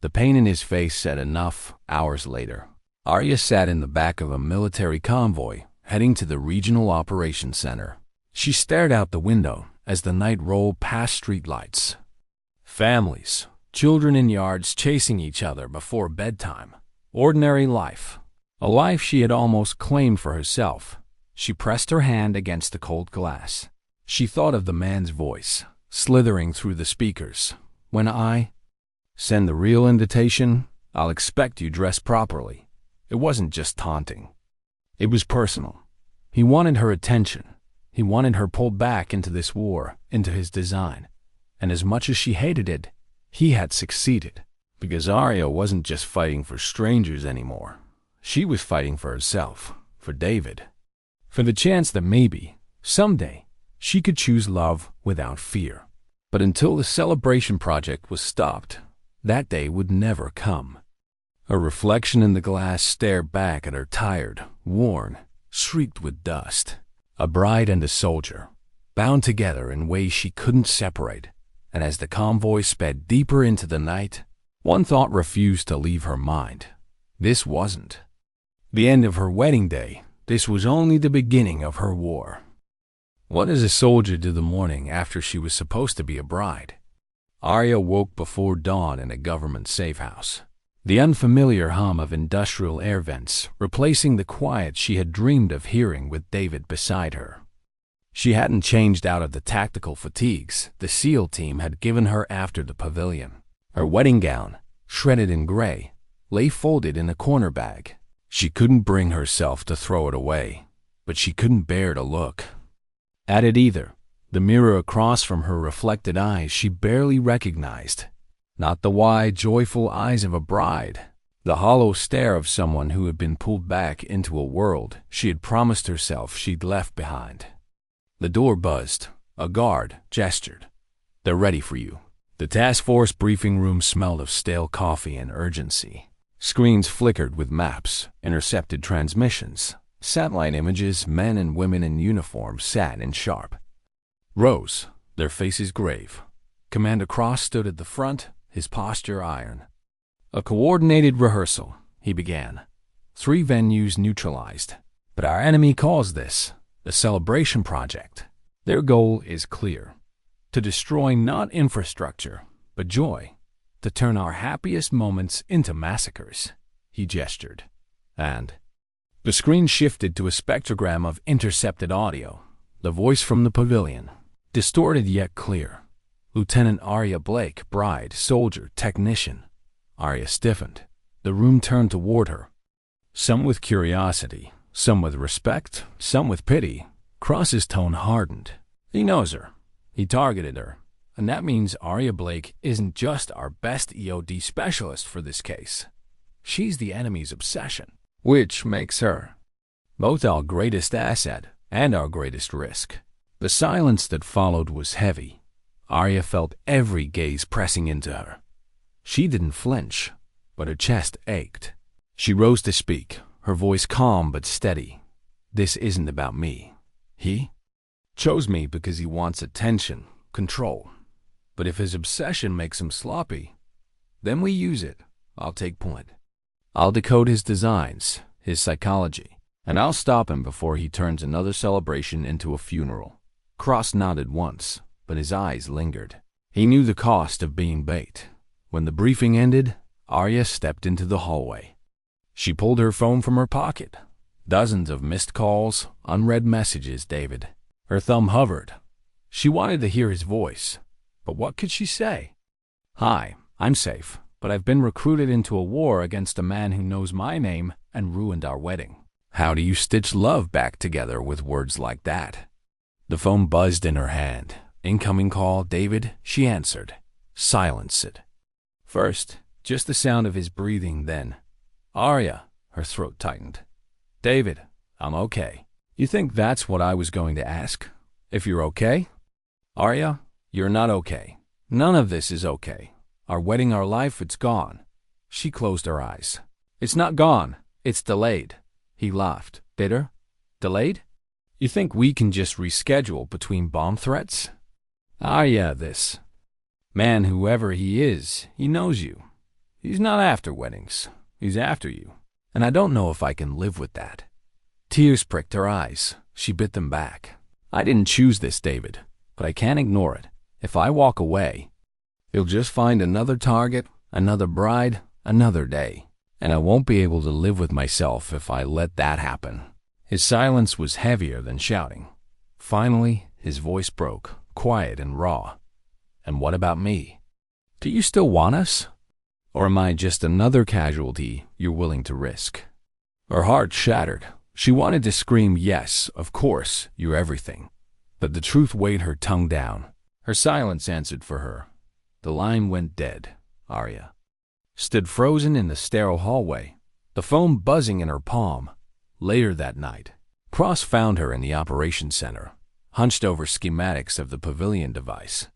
The pain in his face said enough. Hours later, Arya sat in the back of a military convoy, heading to the Regional Operations Center. She stared out the window as the night rolled past streetlights. Families, children in yards chasing each other before bedtime. Ordinary life. A life she had almost claimed for herself. She pressed her hand against the cold glass. She thought of the man's voice, slithering through the speakers. "When I send the real invitation, I'll expect you dressed properly." It wasn't just taunting. It was personal. He wanted her attention. He wanted her pulled back into this war, into his design. And as much as she hated it, he had succeeded. Because Arya wasn't just fighting for strangers anymore. She was fighting for herself, for David. For the chance that maybe, someday, she could choose love without fear. But until the Celebration Project was stopped, that day would never come. A reflection in the glass stared back at her, tired, worn, streaked with dust. A bride and a soldier, bound together in ways she couldn't separate. And as the convoy sped deeper into the night, one thought refused to leave her mind. This wasn't the end of her wedding day. This was only the beginning of her war. What does a soldier do the morning after she was supposed to be a bride? Arya woke before dawn in a government safe house. The unfamiliar hum of industrial air vents replacing the quiet she had dreamed of hearing with David beside her. She hadn't changed out of the tactical fatigues the SEAL team had given her after the pavilion. Her wedding gown, shredded in gray, lay folded in a corner bag. She couldn't bring herself to throw it away, but she couldn't bear to look at it either. The mirror across from her reflected eyes she barely recognized. Not the wide, joyful eyes of a bride. The hollow stare of someone who had been pulled back into a world she had promised herself she'd left behind. The door buzzed. A guard gestured. "They're ready for you." The task force briefing room smelled of stale coffee and urgency. Screens flickered with maps, intercepted transmissions. Satellite images, men and women in uniform sat in sharp rows, their faces grave. Commander Cross stood at the front, his posture iron. "A coordinated rehearsal," he began. 3 venues neutralized. But our enemy calls this the Celebration Project. Their goal is clear: to destroy not infrastructure, but joy, to turn our happiest moments into massacres. He gestured, and the screen shifted to a spectrogram of intercepted audio. The voice from the pavilion, distorted yet clear. Lieutenant Arya Blake, bride, soldier, technician. Arya stiffened. The room turned toward her. Some with curiosity, some with respect, some with pity. Cross's tone hardened. He knows her. He targeted her. And that means Arya Blake isn't just our best EOD specialist for this case. She's the enemy's obsession, which makes her both our greatest asset and our greatest risk. The silence that followed was heavy. Arya felt every gaze pressing into her. She didn't flinch, but her chest ached. She rose to speak, her voice calm but steady. This isn't about me. He chose me because he wants attention, control. But if his obsession makes him sloppy, then we use it. I'll take point. I'll decode his designs, his psychology, and I'll stop him before he turns another celebration into a funeral. Cross nodded once, but his eyes lingered. He knew the cost of being bait. When the briefing ended, Arya stepped into the hallway. She pulled her phone from her pocket. Dozens of missed calls, unread messages, David. Her thumb hovered. She wanted to hear his voice, but what could she say? Hi, I'm safe, but I've been recruited into a war against a man who knows my name and ruined our wedding. How do you stitch love back together with words like that? The phone buzzed in her hand. Incoming call, David, she answered. Silence it. First, just the sound of his breathing, then, Arya, her throat tightened. David, I'm okay. You think that's what I was going to ask? If you're okay? Arya, you're not okay. None of this is okay. Our wedding, our life, it's gone. She closed her eyes. It's not gone. It's delayed. He laughed. Bitter? Delayed? You think we can just reschedule between bomb threats? Arya, this man, whoever he is, he knows you. He's not after weddings. He's after you. And I don't know if I can live with that. Tears pricked her eyes. She bit them back. I didn't choose this, David, but I can't ignore it. If I walk away, he'll just find another target, another bride, another day. And I won't be able to live with myself if I let that happen. His silence was heavier than shouting. Finally, his voice broke, quiet and raw. And what about me? Do you still want us? Or am I just another casualty you're willing to risk? Her heart shattered. She wanted to scream, yes, of course, you're everything. But the truth weighed her tongue down. Her silence answered for her. The line went dead. Arya stood frozen in the sterile hallway, the phone buzzing in her palm. Later that night, Cross found her in the operations center, hunched over schematics of the pavilion device.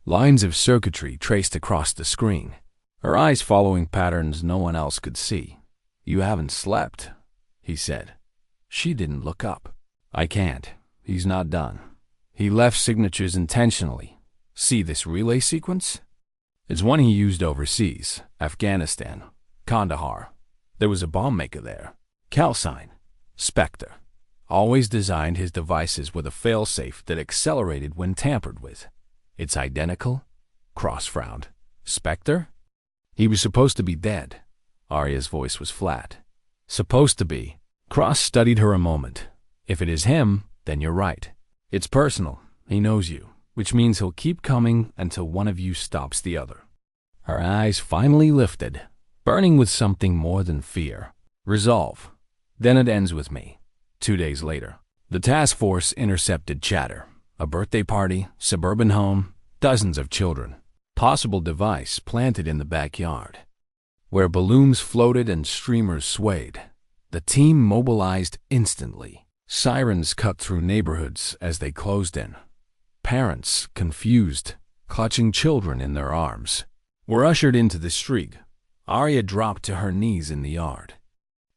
Lines of circuitry traced across the screen, her eyes following patterns no one else could see. You haven't slept, he said. She didn't look up. I can't. He's not done. He left signatures intentionally. See this relay sequence? It's one he used overseas, Afghanistan, Kandahar. There was a bomb maker there. Calcine, Spectre. Always designed his devices with a failsafe that accelerated when tampered with. It's identical? Cross frowned. Spectre? He was supposed to be dead. Arya's voice was flat. Supposed to be. Cross studied her a moment. If it is him, then you're right. It's personal. He knows you, which means he'll keep coming until one of you stops the other. Her eyes finally lifted, burning with something more than fear. Resolve. Then it ends with me. 2 days later, the task force intercepted chatter. A birthday party, suburban home, dozens of children. Possible device planted in the backyard, where balloons floated and streamers swayed. The team mobilized instantly. Sirens cut through neighborhoods as they closed in. Parents, confused, clutching children in their arms, were ushered into the street. Arya dropped to her knees in the yard,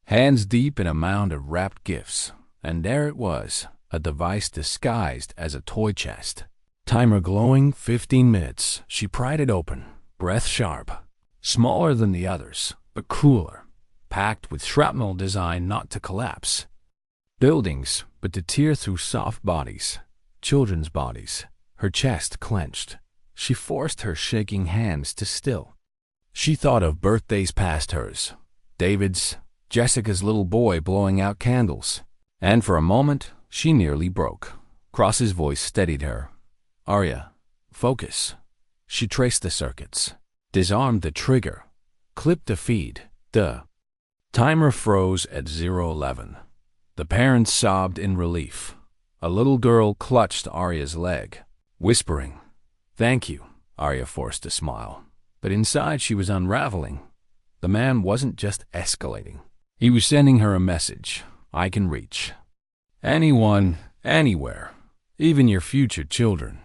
hands deep in a mound of wrapped gifts, and there it was, a device disguised as a toy chest. Timer glowing, 15 minutes. She pried it open, breath sharp. Smaller than the others, but cooler, packed with shrapnel designed not to collapse. Buildings, but to tear through soft bodies, children's bodies. Her chest clenched. She forced her shaking hands to still. She thought of birthdays past hers, David's, Jessica's little boy blowing out candles. And for a moment, she nearly broke. Cross's voice steadied her. Arya, focus. She traced the circuits, disarmed the trigger, clipped the feed. The timer froze at 0:11. The parents sobbed in relief. A little girl clutched Arya's leg, whispering, "Thank you." Arya forced a smile, but inside she was unraveling. The man wasn't just escalating. He was sending her a message. I can reach anyone, anywhere, even your future children.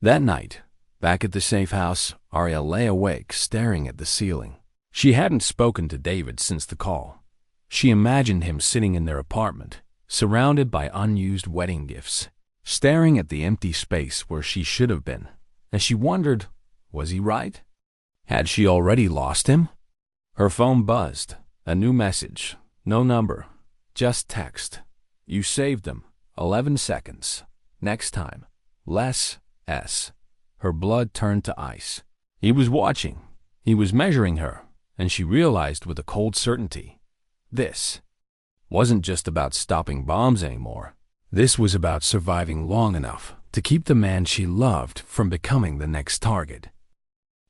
That night, back at the safe house, Arya lay awake, staring at the ceiling. She hadn't spoken to David since the call. She imagined him sitting in their apartment, surrounded by unused wedding gifts, staring at the empty space where she should have been. And she wondered, was he right? Had she already lost him? Her phone buzzed. A new message. No number. Just text. You saved them. 11 seconds. Next time. Less S. Her blood turned to ice. He was watching. He was measuring her. And she realized with a cold certainty, this wasn't just about stopping bombs anymore. This was about surviving long enough to keep the man she loved from becoming the next target.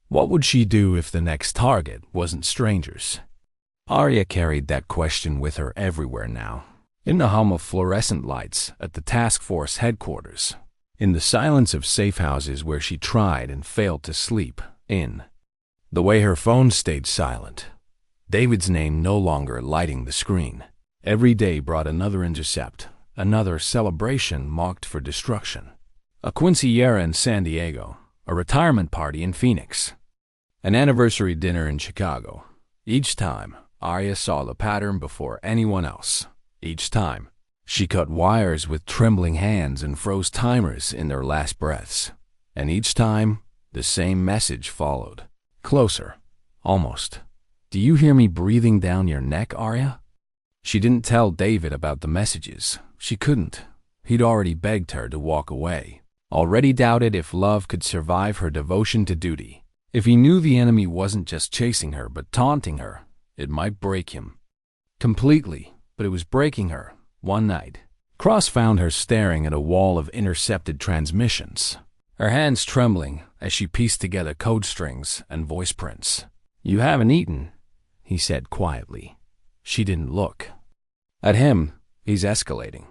What would she do if the next target wasn't strangers? Arya carried that question with her everywhere now. In the hum of fluorescent lights at the task force headquarters. In the silence of safe houses where she tried and failed to sleep. In the way her phone stayed silent. David's name no longer lighting the screen. Every day brought another intercept, another celebration marked for destruction. A quinceañera in San Diego, a retirement party in Phoenix, an anniversary dinner in Chicago. Each time, Arya saw the pattern before anyone else. Each time, she cut wires with trembling hands and froze timers in their last breaths. And each time, the same message followed. Closer. Almost. Do you hear me breathing down your neck, Arya? She didn't tell David about the messages. She couldn't. He'd already begged her to walk away. Already doubted if love could survive her devotion to duty. If he knew the enemy wasn't just chasing her but taunting her, it might break him. Completely, but it was breaking her. One night, Cross found her staring at a wall of intercepted transmissions, her hands trembling as she pieced together code strings and voice prints. You haven't eaten, he said quietly. She didn't look. At him, he's escalating.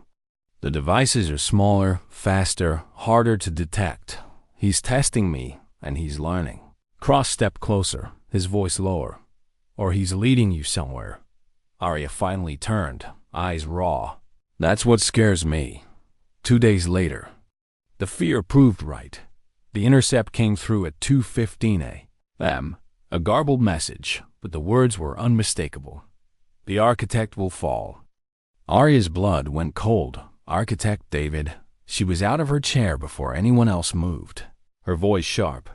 The devices are smaller, faster, harder to detect. He's testing me, and he's learning. Cross stepped closer, his voice lower. Or he's leading you somewhere. Arya finally turned, eyes raw. That's what scares me. 2 days later, the fear proved right. The intercept came through at 2:15 a.m. A garbled message, but the words were unmistakable. The architect will fall. Arya's blood went cold. Architect David. She was out of her chair before anyone else moved. Her voice sharp.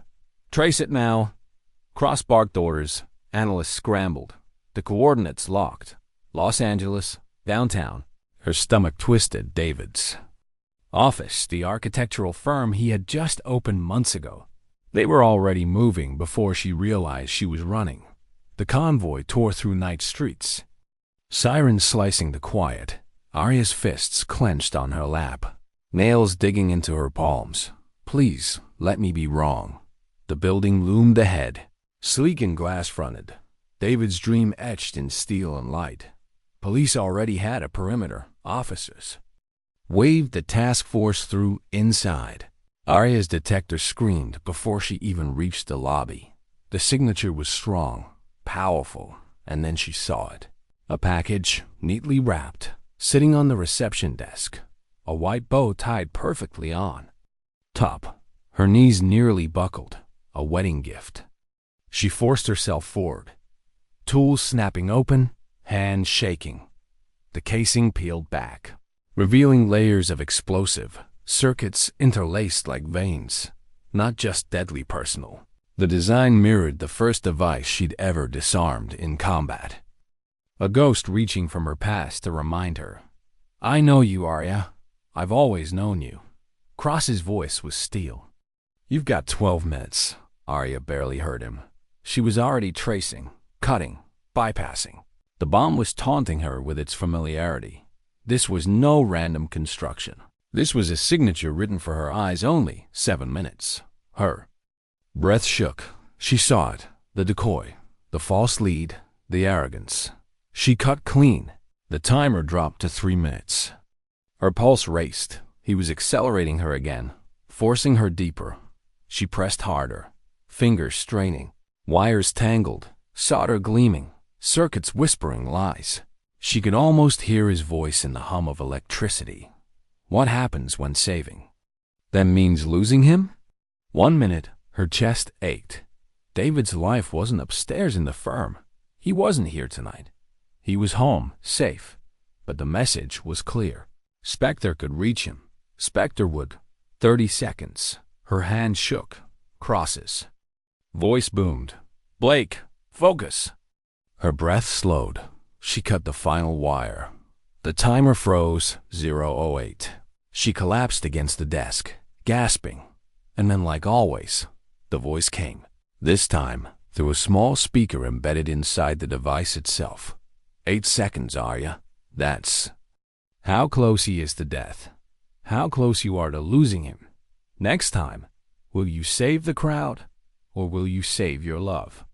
Trace it now. Cross barked orders. Analysts scrambled. The coordinates locked. Los Angeles, downtown. Her stomach twisted. David's office, the architectural firm he had just opened months ago. They were already moving before she realized she was running. The convoy tore through night streets. Sirens slicing the quiet. Arya's fists clenched on her lap, nails digging into her palms. Please, let me be wrong. The building loomed ahead, sleek and glass-fronted. David's dream etched in steel and light. Police already had a perimeter. Officers waved the task force through inside. Arya's detector screamed before she even reached the lobby. The signature was strong, powerful, and then she saw it. A package, neatly wrapped, sitting on the reception desk, a white bow tied perfectly on. Top, her knees nearly buckled, a wedding gift. She forced herself forward, tools snapping open, hands shaking. The casing peeled back, revealing layers of explosive, circuits interlaced like veins, not just deadly personal. The design mirrored the first device she'd ever disarmed in combat. A ghost reaching from her past to remind her. I know you, Arya. I've always known you. Cross's voice was steel. You've got 12 minutes. Arya barely heard him. She was already tracing, cutting, bypassing. The bomb was taunting her with its familiarity. This was no random construction. This was a signature written for her eyes only. 7 minutes. Her breath shook. She saw it. The decoy. The false lead. The arrogance. She cut clean. The timer dropped to 3 minutes. Her pulse raced. He was accelerating her again, forcing her deeper. She pressed harder, fingers straining, wires tangled, solder gleaming, circuits whispering lies. She could almost hear his voice in the hum of electricity. What happens when saving? That means losing him? 1 minute, her chest ached. David's life wasn't upstairs in the firm. He wasn't here tonight. He was home, safe. But the message was clear. Spectre could reach him. Spectre would. 30 seconds. Her hand shook. Crosses. Voice boomed. Blake, focus. Her breath slowed. She cut the final wire. The timer froze. 0:08. She collapsed against the desk, gasping. And then, like always, the voice came. This time, through a small speaker embedded inside the device itself. 8 seconds, Arya. That's how close he is to death. How close you are to losing him. Next time, will you save the crowd, or will you save your love?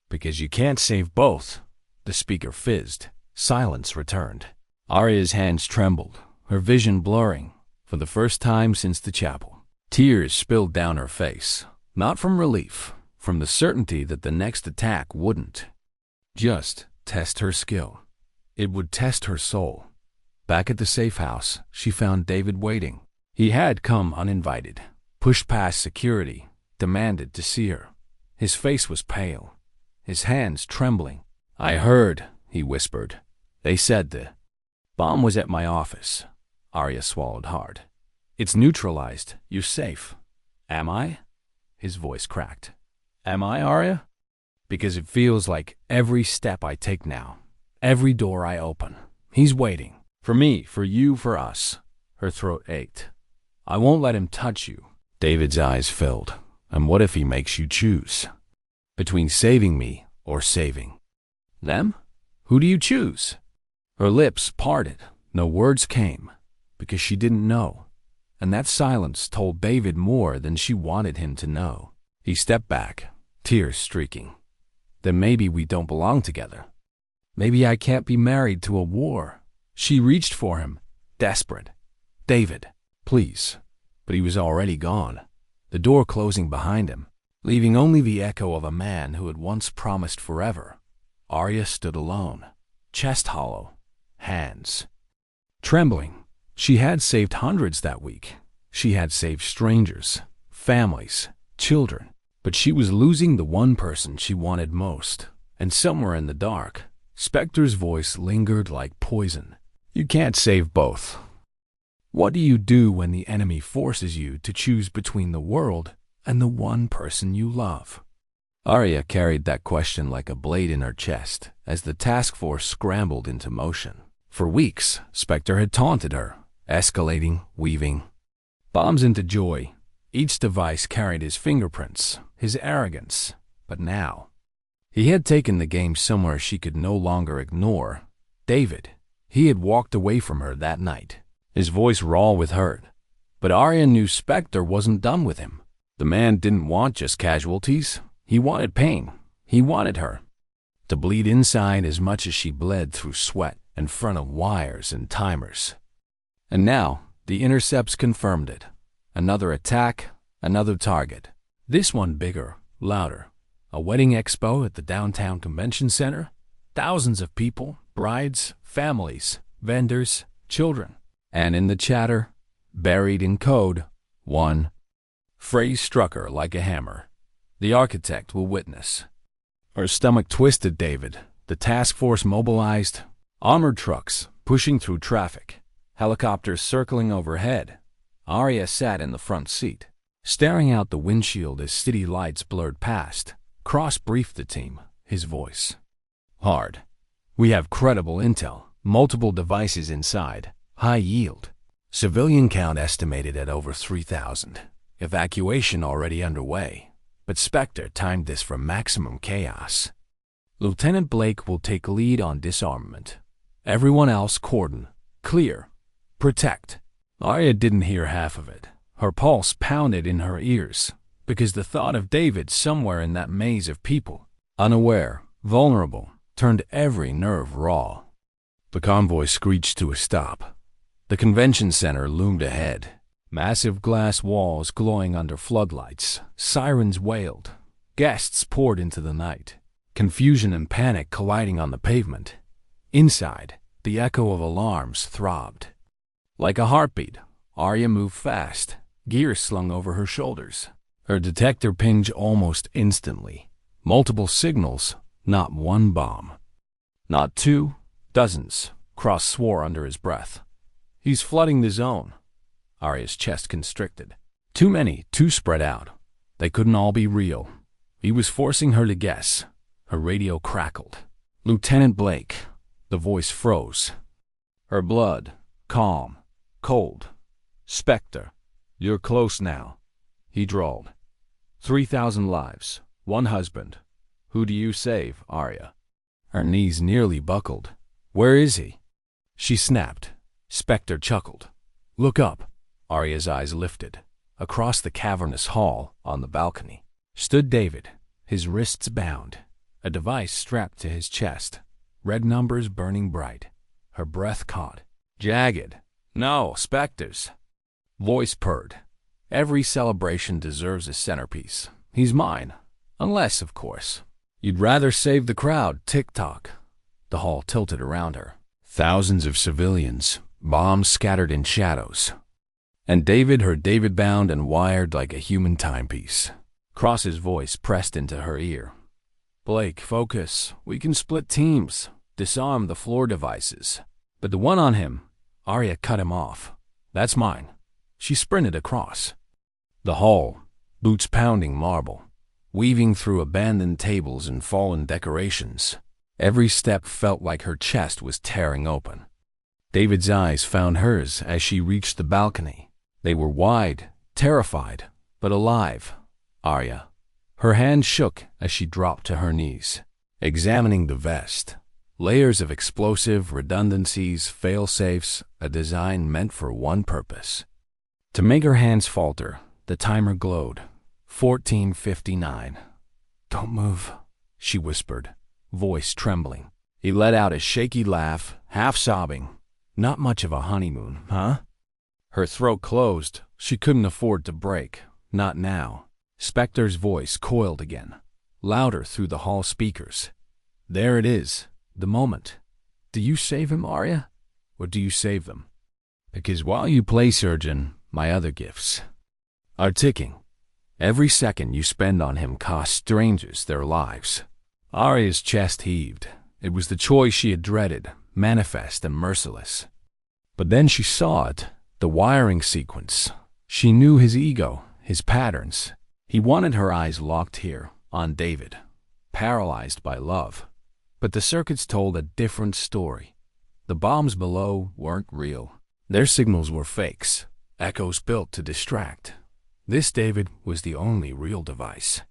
Because you can't save both. The speaker fizzed. Silence returned. Arya's hands trembled, her vision blurring, for the first time since the chapel. Tears spilled down her face, not from relief, from the certainty that the next attack wouldn't just test her skill. It would test her soul. Back at the safe house, she found David waiting. He had come uninvited, pushed past security, demanded to see her. His face was pale, his hands trembling. I heard, he whispered. They said the bomb was at my office. Arya swallowed hard. It's neutralized. You're safe. Am I? His voice cracked. Am I, Arya? Because it feels like every step I take now, every door I open, he's waiting. For me, for you, for us. Her throat ached. I won't let him touch you. David's eyes filled. And what if he makes you choose? Between saving me or saving them? Who do you choose? Her lips parted. No words came, because she didn't know. And that silence told David more than she wanted him to know. He stepped back, tears streaking. Then maybe we don't belong together. Maybe I can't be married to a war. She reached for him, desperate. David, please. But he was already gone, the door closing behind him, leaving only the echo of a man who had once promised forever. Arya stood alone, chest hollow, hands trembling. She had saved hundreds that week. She had saved strangers, families, children. But she was losing the one person she wanted most. And somewhere in the dark, Spectre's voice lingered like poison. You can't save both. What do you do when the enemy forces you to choose between the world and the one person you love? Arya carried that question like a blade in her chest as the task force scrambled into motion. For weeks, Spectre had taunted her, escalating, weaving bombs into joy. Each device carried his fingerprints, his arrogance. But now, he had taken the game somewhere she could no longer ignore. David. He had walked away from her that night, his voice raw with hurt. But Arya knew Spectre wasn't done with him. The man didn't want just casualties. He wanted pain. He wanted her to bleed inside as much as she bled through sweat in front of wires and timers. And now, the intercepts confirmed it. Another attack, another target. This one bigger, louder. A wedding expo at the downtown convention center. Thousands of people, brides, families, vendors, children. And in the chatter, buried in code, one phrase struck her like a hammer. The architect will witness. Her stomach twisted. David. The task force mobilized. Armored trucks pushing through traffic. Helicopters circling overhead. Arya sat in the front seat, staring out the windshield as city lights blurred past. Cross briefed the team, his voice hard. We have credible intel, multiple devices inside, High yield. Civilian count estimated at over 3,000. Evacuation already underway. But Spectre timed this for maximum chaos. Lieutenant Blake will take lead on disarmament. Everyone else cordon. Clear. Protect. Arya didn't hear half of it. Her pulse pounded in her ears, because the thought of David somewhere in that maze of people, unaware, vulnerable, turned every nerve raw. The convoy screeched to a stop. The convention center loomed ahead. Massive glass walls glowing under floodlights. Sirens wailed. Guests poured into the night. Confusion and panic colliding on the pavement. Inside, the echo of alarms throbbed. Like a heartbeat, Arya moved fast, gear slung over her shoulders. Her detector pinged almost instantly. Multiple signals, not one bomb. Not two, dozens, Cross swore under his breath. He's flooding the zone. Arya's chest constricted. Too many, too spread out. They couldn't all be real. He was forcing her to guess. Her radio crackled. Lieutenant Blake. The voice froze. Her blood, calm, cold. Spectre, you're close now, he drawled. 3,000 lives, one husband. Who do you save, Arya? Her knees nearly buckled. Where is he? She snapped. Spectre chuckled. Look up. Arya's eyes lifted. Across the cavernous hall, on the balcony, stood David, his wrists bound, a device strapped to his chest, red numbers burning bright. Her breath caught. Jagged. No, Spectre's. Voice purred. Every celebration deserves a centerpiece. He's mine. Unless, of course, you'd rather save the crowd. Tick-tock. The hall tilted around her. Thousands of civilians, bombs scattered in shadows. And David, her David bound and wired like a human timepiece. Cross's voice pressed into her ear. Blake, focus. We can split teams. Disarm the floor devices. But the one on him, Arya cut him off. That's mine. She sprinted across. The hall, boots pounding marble, weaving through abandoned tables and fallen decorations. Every step felt like her chest was tearing open. David's eyes found hers as she reached the balcony. They were wide, terrified, but alive. Arya. Her hand shook as she dropped to her knees, examining the vest. Layers of explosive redundancies, fail-safes, a design meant for one purpose. To make her hands falter, the timer glowed. 14:59. Don't move, she whispered, voice trembling. He let out a shaky laugh, half sobbing. Not much of a honeymoon, huh? Her throat closed. She couldn't afford to break. Not now. Spectre's voice coiled again, louder through the hall speakers. There it is, the moment. Do you save him, Arya? Or do you save them? Because while you play surgeon, my other gifts are ticking. Every second you spend on him costs strangers their lives. Arya's chest heaved. It was the choice she had dreaded, manifest and merciless. But then she saw it, the wiring sequence. She knew his ego, his patterns. He wanted her eyes locked here, on David, paralyzed by love. But the circuits told a different story. The bombs below weren't real. Their signals were fakes, echoes built to distract. This David was the only real device.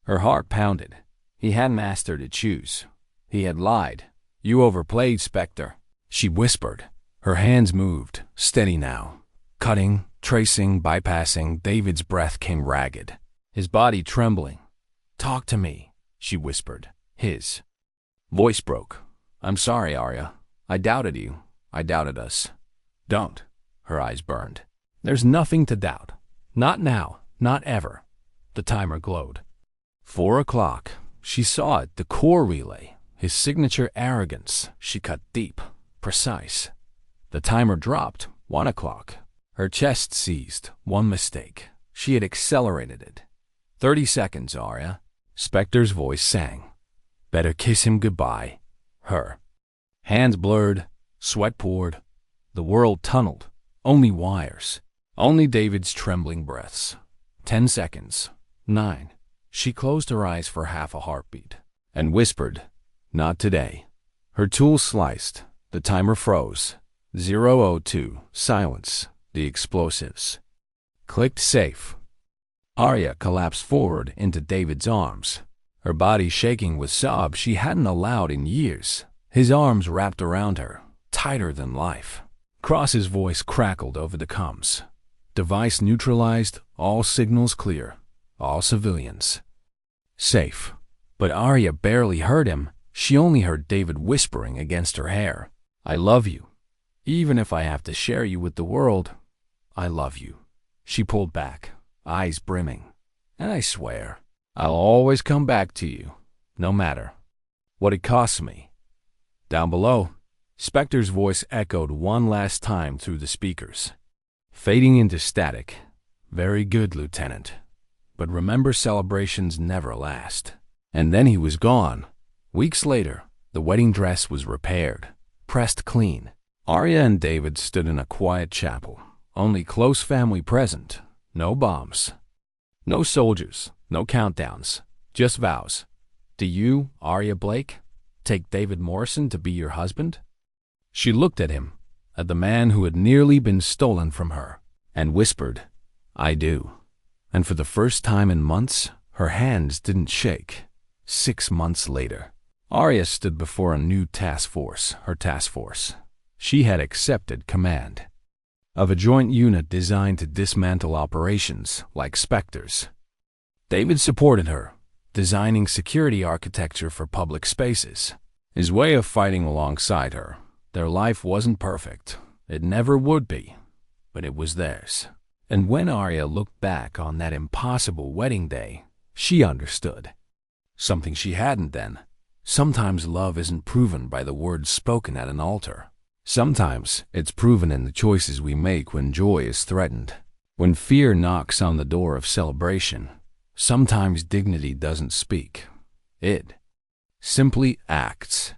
Her heart pounded. He hadn't asked her to choose. He had lied. You overplayed, Spectre, she whispered. Her hands moved, steady now. Cutting, tracing, bypassing. David's breath came ragged, his body trembling. Talk to me, she whispered. His voice broke. I'm sorry, Arya. I doubted you. I doubted us. Don't. Her eyes burned. There's nothing to doubt. Not now. Not ever. The timer glowed. 4 o'clock. She saw it, the core relay. His signature arrogance. She cut deep, precise. The timer dropped. 1 o'clock. Her chest seized. One mistake. She had accelerated it. 30 seconds, Arya. Spectre's voice sang. Better kiss him goodbye. Her. Hands blurred. Sweat poured. The world tunneled. Only wires. Only David's trembling breaths. 10 seconds. 9. She closed her eyes for half a heartbeat and whispered, Not today. Her tools sliced. The timer froze. 002. Silence. The explosives. Clicked safe. Arya collapsed forward into David's arms, her body shaking with sobs she hadn't allowed in years. His arms wrapped around her, tighter than life. Cross's voice crackled over the comms. Device neutralized, all signals clear, all civilians safe. But Arya barely heard him. She only heard David whispering against her hair. I love you. Even if I have to share you with the world, I love you. She pulled back, eyes brimming. And I swear, I'll always come back to you, no matter what it costs me. Down below, Spectre's voice echoed one last time through the speakers, fading into static. Very good, Lieutenant. But remember, celebrations never last. And then he was gone. Weeks later, the wedding dress was repaired, pressed clean. Arya and David stood in a quiet chapel. Only close family present. No bombs. No soldiers. No countdowns. Just vows. Do you, Arya Blake, take David Morrison to be your husband? She looked at him, at the man who had nearly been stolen from her, and whispered, I do. And for the first time in months, her hands didn't shake. 6 months later, Arya stood before a new task force, her task force. She had accepted command of a joint unit designed to dismantle operations like Spectre's. David supported her, designing security architecture for public spaces. His way of fighting alongside her. Their life wasn't perfect. It never would be, but it was theirs. And when Arya looked back on that impossible wedding day, she understood something she hadn't then. Sometimes love isn't proven by the words spoken at an altar. Sometimes it's proven in the choices we make when joy is threatened. When fear knocks on the door of celebration, sometimes dignity doesn't speak. It simply acts.